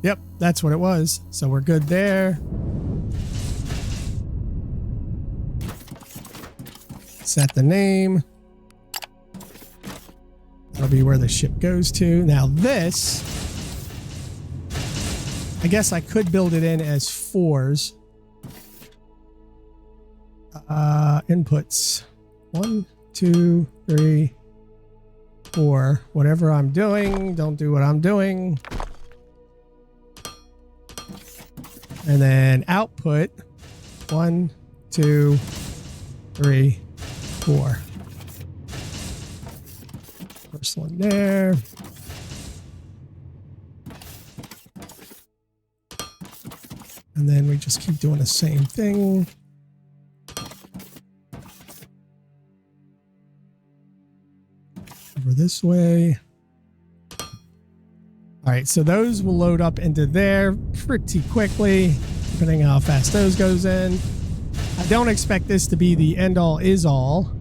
Yep, that's what it was. So we're good there. Set the name. That'll be where the ship goes to. Now this, I guess I could build it in as 4s. Inputs. 1, 2, 3, 4. Whatever I'm doing, don't do what I'm doing. And then output. 1, 2, 3, 4. First one there. And then we just keep doing the same thing. Over this way. All right, so those will load up into there pretty quickly, depending on how fast those goes in. I don't expect this to be the end-all is-all.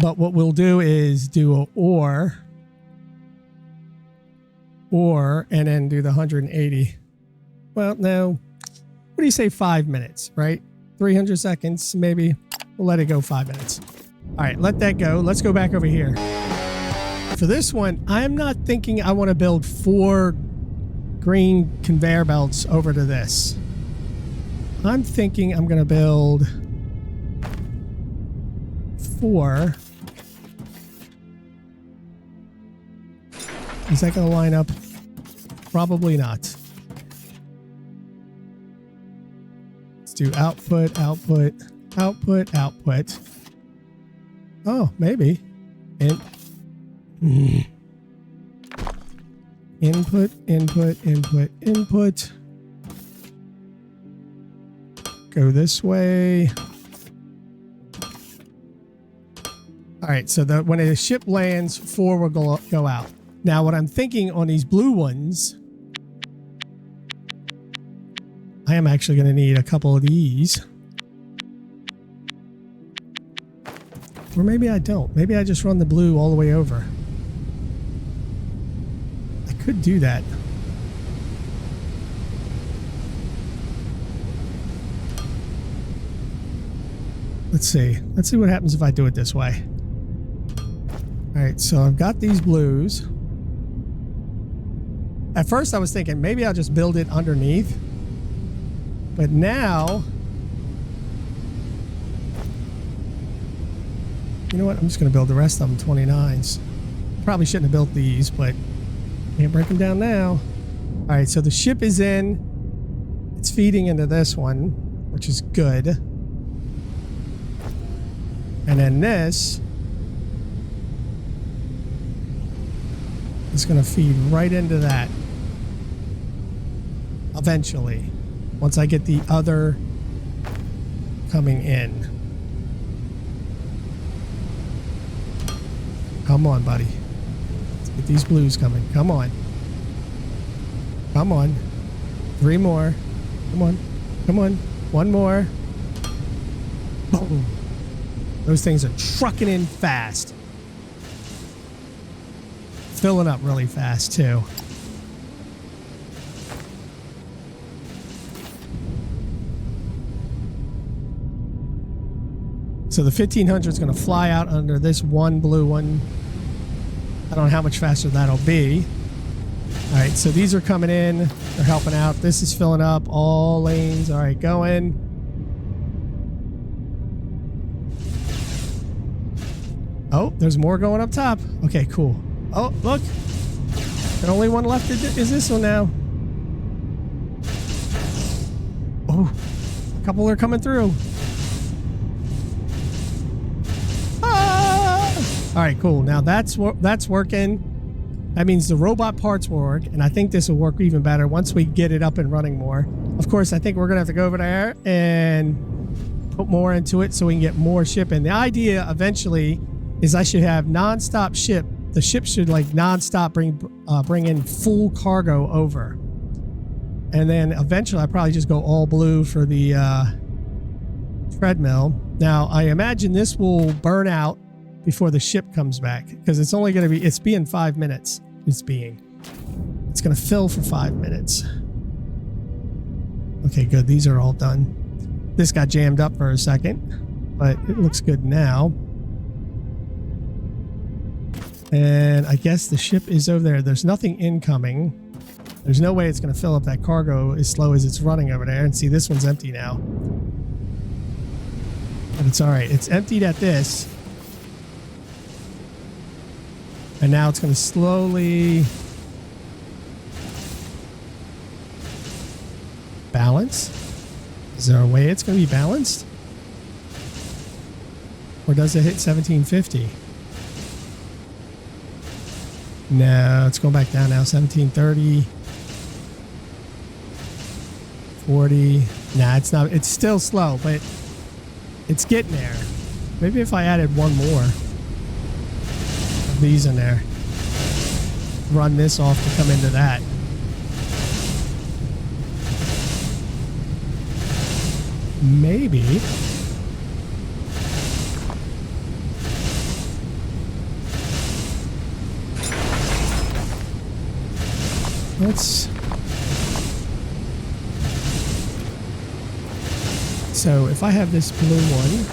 But what we'll do is do a or, and then do the 180. Well, no. What do you say, 5 minutes, right? 300 seconds, maybe. We'll let it go 5 minutes. All right, let that go. Let's go back over here. For this one, I'm not thinking I want to build 4 green conveyor belts over to this. I'm thinking I'm going to build 4. Is that going to line up? Probably not. Let's do output, output, output, output. Oh, maybe. Input, input, input, input. Go this way. All right, so when a ship lands, 4 will go out. Now, what I'm thinking on these blue ones, I am actually going to need a couple of these. Or maybe I don't. Maybe I just run the blue all the way over. I could do that. Let's see. Let's see what happens if I do it this way. All right, so I've got these blues. At first I was thinking maybe I'll just build it underneath. But now, you know what? I'm just going to build the rest of them 29s. Probably shouldn't have built these, but can't break them down now. All right, so the ship is in. It's feeding into this one, which is good. And then this is going to feed right into that. Eventually, once I get the other coming in. Come on, buddy. Let's get these blues coming. Come on. Come on. 3 more. Come on. Come on. 1 more. Boom. Those things are trucking in fast. Filling up really fast, too. So the 1500 is going to fly out under this one blue one. I don't know how much faster that'll be. All right, so these are coming in. They're helping out. This is filling up. All lanes. All right, going. Oh, there's more going up top. Okay, cool. Oh, look. The only one left is this one now. Oh, a couple are coming through. All right, cool. Now that's working. That means the robot parts will work, and I think this will work even better once we get it up and running more. Of course, I think we're going to have to go over there and put more into it so we can get more shipping. The idea eventually is I should have non-stop ship. The ship should like non-stop bring in full cargo over. And then eventually I probably just go all blue for the treadmill. Now, I imagine this will burn out before the ship comes back because it's only going to be, it's being 5 minutes. It's going to fill for 5 minutes. Okay, good. These are all done. This got jammed up for a second, but it looks good now. And I guess the ship is over there. There's nothing incoming. There's no way it's going to fill up that cargo as slow as it's running over there. And see, this one's empty now. But it's all right. It's emptied at this. And now it's going to slowly balance. Is there a way it's going to be balanced? Or does it hit 1750? No, it's going back down now. 1730. 40. Nah, it's not. It's still slow, but it's getting there. Maybe if I added one more of these in there. Run this off to come into that. Maybe. Let's... So if I have this blue one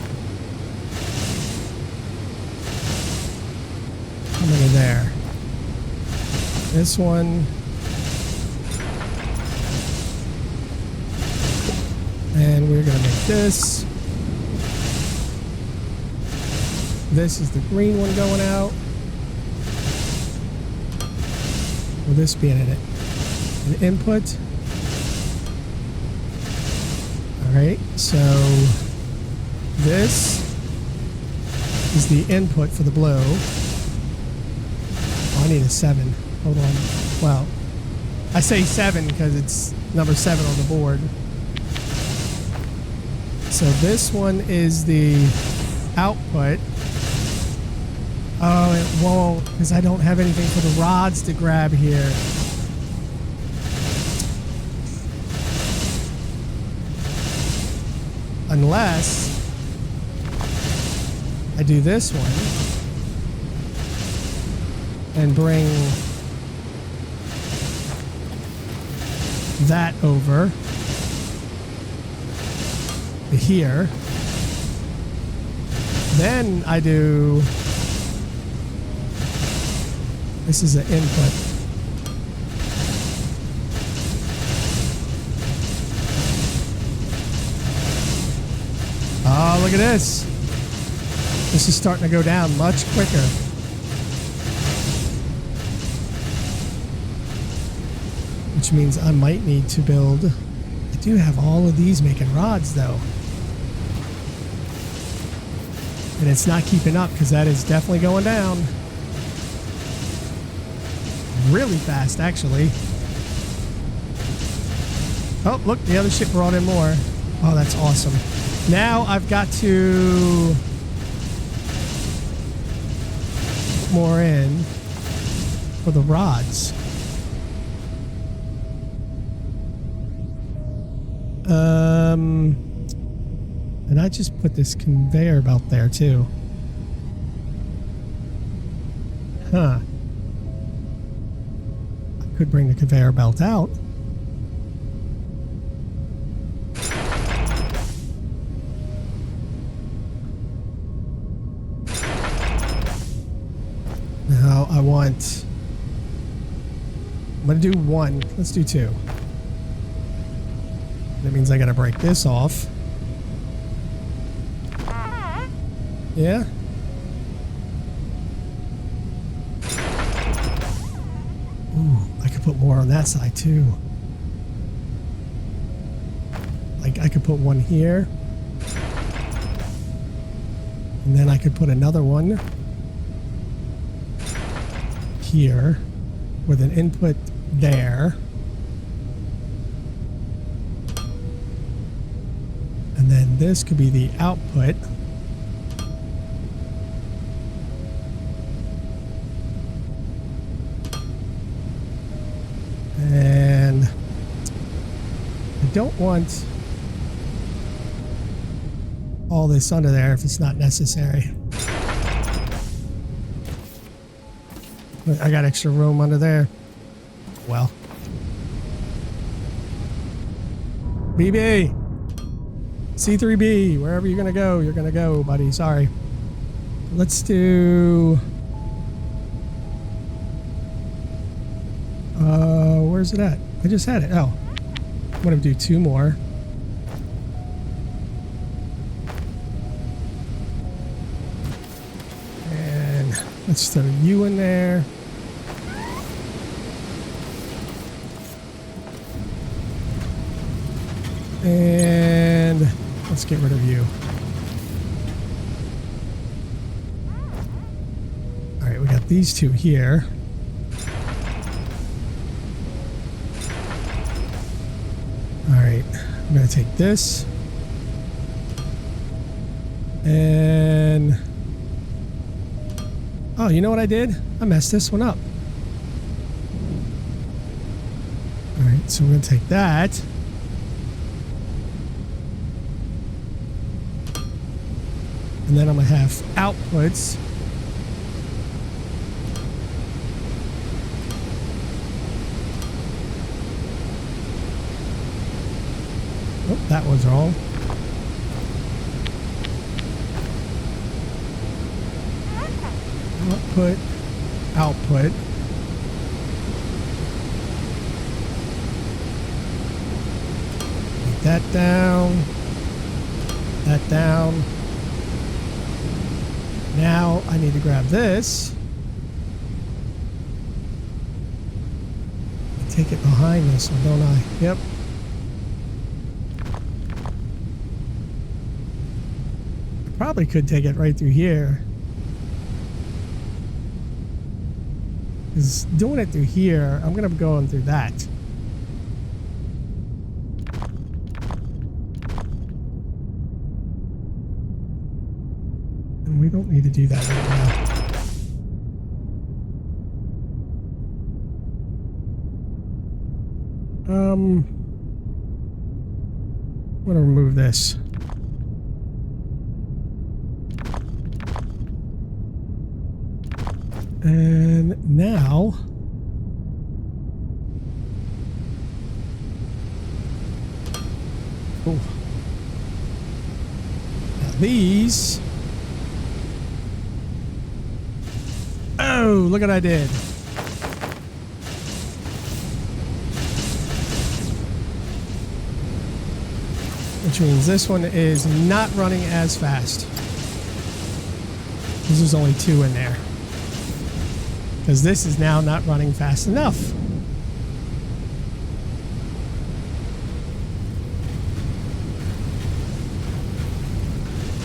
coming in there, this one, and we're going to make this. This is the green one going out. Will this be in it? An input. Alright, so this is the input for the blue. Oh, I need a 7. Hold on. Well, I say 7 because it's number 7 on the board. So this one is the output. Oh, it won't because I don't have anything for the rods to grab here. Unless I do this one and bring that over to here. Then I do, this is an input. Oh, look at this. This is starting to go down much quicker. Which means I might need to build... I do have all of these making rods, though. And it's not keeping up because that is definitely going down. Really fast, actually. Oh, look, the other ship brought in more. Oh, that's awesome. Now I've got to put more in for the rods. And I just put this conveyor belt there too. Huh. I could bring the conveyor belt out. Now I want... I'm going to do 1. Let's do 2. That means I got to break this off. Yeah? Ooh, I could put more on that side too. Like I could put one here. And then I could put another one here. with an input there. And then this could be the output. And I don't want all this under there if it's not necessary. But I got extra room under there. Well. BB! C3B, wherever you're gonna go, buddy. Sorry. Let's do... where's it at? I just had it. Oh. I'm gonna do 2 more. And let's throw you in there. And let's get rid of you. All right, we got these 2 here. All right, I'm going to take this. And... oh, you know what I did? I messed this one up. All right, so we're going to take that. And then I'm going to have outputs. Oh, that was wrong. Output, output. Take that down. That down. Now I need to grab this. Take it behind this one, don't I? Yep. I probably could take it right through here. Because doing it through here, I'm going to be going through that. We don't need to do that right now. I'm going to remove this. And now... oh. Now these... oh, look what I did. Which means this one is not running as fast. There's only 2 in there. Because this is now not running fast enough.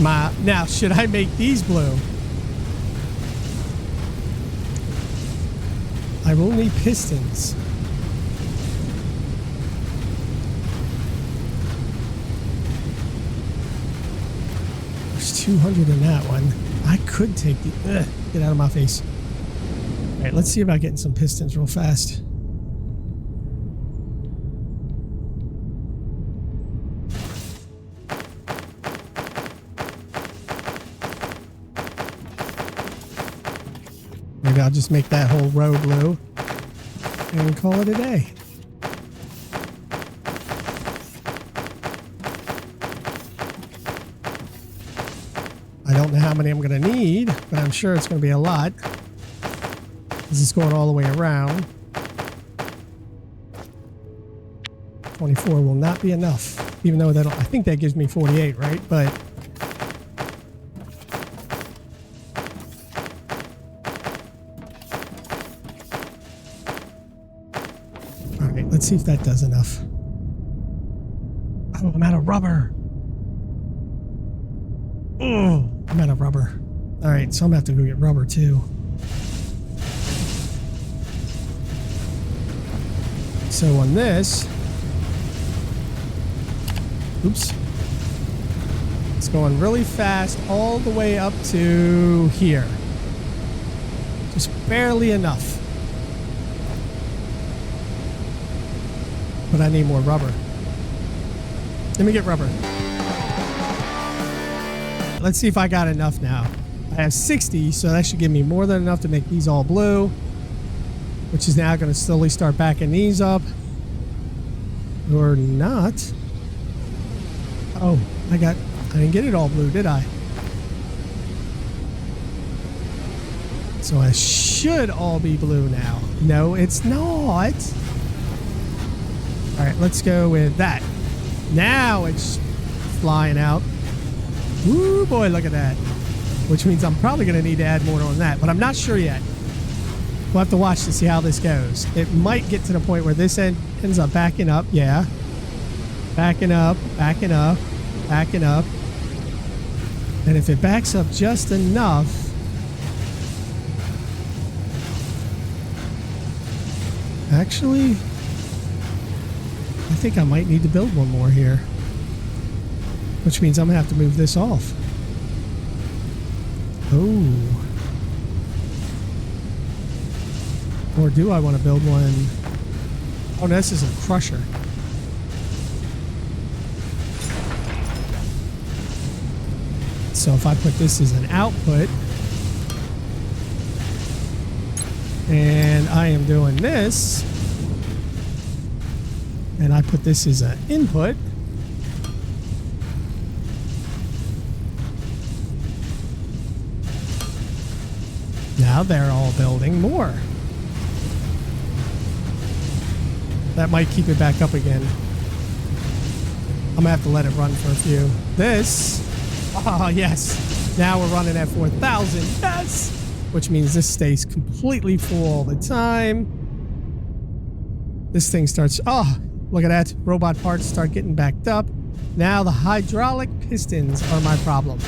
Now, should I make these blue? I will need pistons. There's 200 in that one. I could take the... ugh, get out of my face. All right, let's see about getting some pistons real fast. Maybe I'll just make that whole row blue and call it a day. I don't know how many I'm going to need, but I'm sure it's going to be a lot. This is going all the way around. 24 will not be enough, even though I think that gives me 48, right? But all right, let's see if that does enough. Oh, I'm out of rubber. Oh, I'm out of rubber. All right, so I'm gonna have to go get rubber too. So on this, oops, it's going really fast all the way up to here. Just barely enough. But I need more rubber. Let me get rubber. Let's see if I got enough now. I have 60, so that should give me more than enough to make these all blue, which is now going to slowly start backing these up. Or not. Oh, I didn't get it all blue, did I? So I should all be blue now. No, it's not. All right, let's go with that. Now it's flying out. Woo, boy, look at that. Which means I'm probably going to need to add more on that, but I'm not sure yet. We'll have to watch to see how this goes. It might get to the point where this ends up backing up. Yeah. Backing up, backing up, backing up. And if it backs up just enough, actually, I think I might need to build one more here. Which means I'm going to have to move this off. Oh. Or do I want to build one? Oh, no, this is a crusher. So if I put this as an output, and I am doing this, and I put this as an input, now they're all building more. That might keep it back up again. I'm gonna have to let it run for a few. This, oh yes, now we're running at 4,000, yes! Which means this stays completely full all the time. This thing starts, oh, look at that. Robot parts start getting backed up. Now the hydraulic pistons are my problem.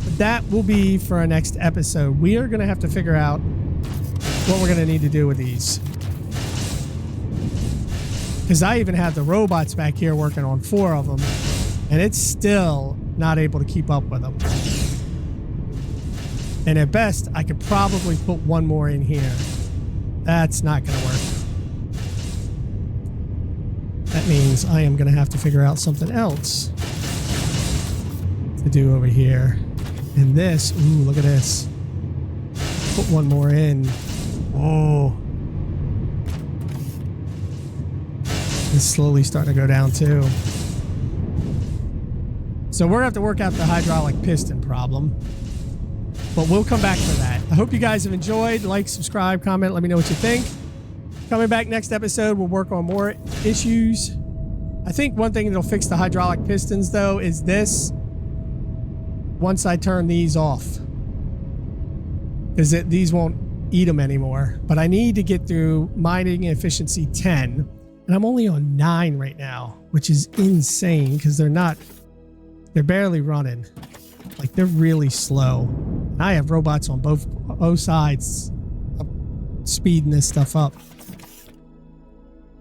But that will be for our next episode. We are gonna have to figure out what we're gonna need to do with these. Because I even have the robots back here working on 4 of them, and it's still not able to keep up with them. And at best, I could probably put one more in here. That's not going to work. That means I am going to have to figure out something else to do over here. And this, ooh, look at this. Put one more in. Oh. It's slowly starting to go down too. So we're gonna have to work out the hydraulic piston problem, but we'll come back to that. I hope you guys have enjoyed. Like, subscribe, comment, let me know what you think. Coming back next episode, we'll work on more issues. I think one thing that'll fix the hydraulic pistons though is this. Once I turn these off, is that these won't eat them anymore. But I need to get through mining efficiency 10. And I'm only on 9 right now, which is insane because they're barely running. Like, they're really slow. And I have robots on both sides speeding this stuff up.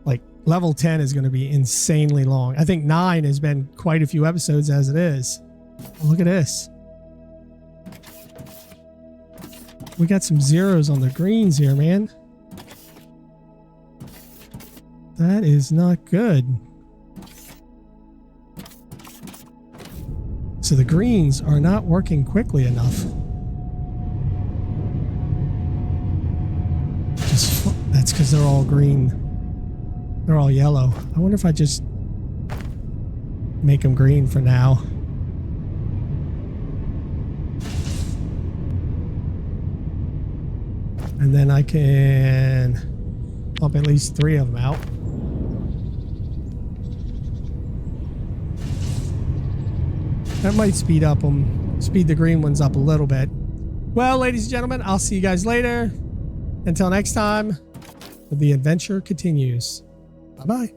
Like, level 10 is going to be insanely long. I think 9 has been quite a few episodes as it is. Oh, look at this. We got some zeros on the greens here, man. That is not good. So the greens are not working quickly enough. That's because they're all green. They're all yellow. I wonder if I just make them green for now. And then I can pump at least 3 of them out. That might speed the green ones up a little bit. Well, ladies and gentlemen, I'll see you guys later. Until next time, the adventure continues. Bye-bye.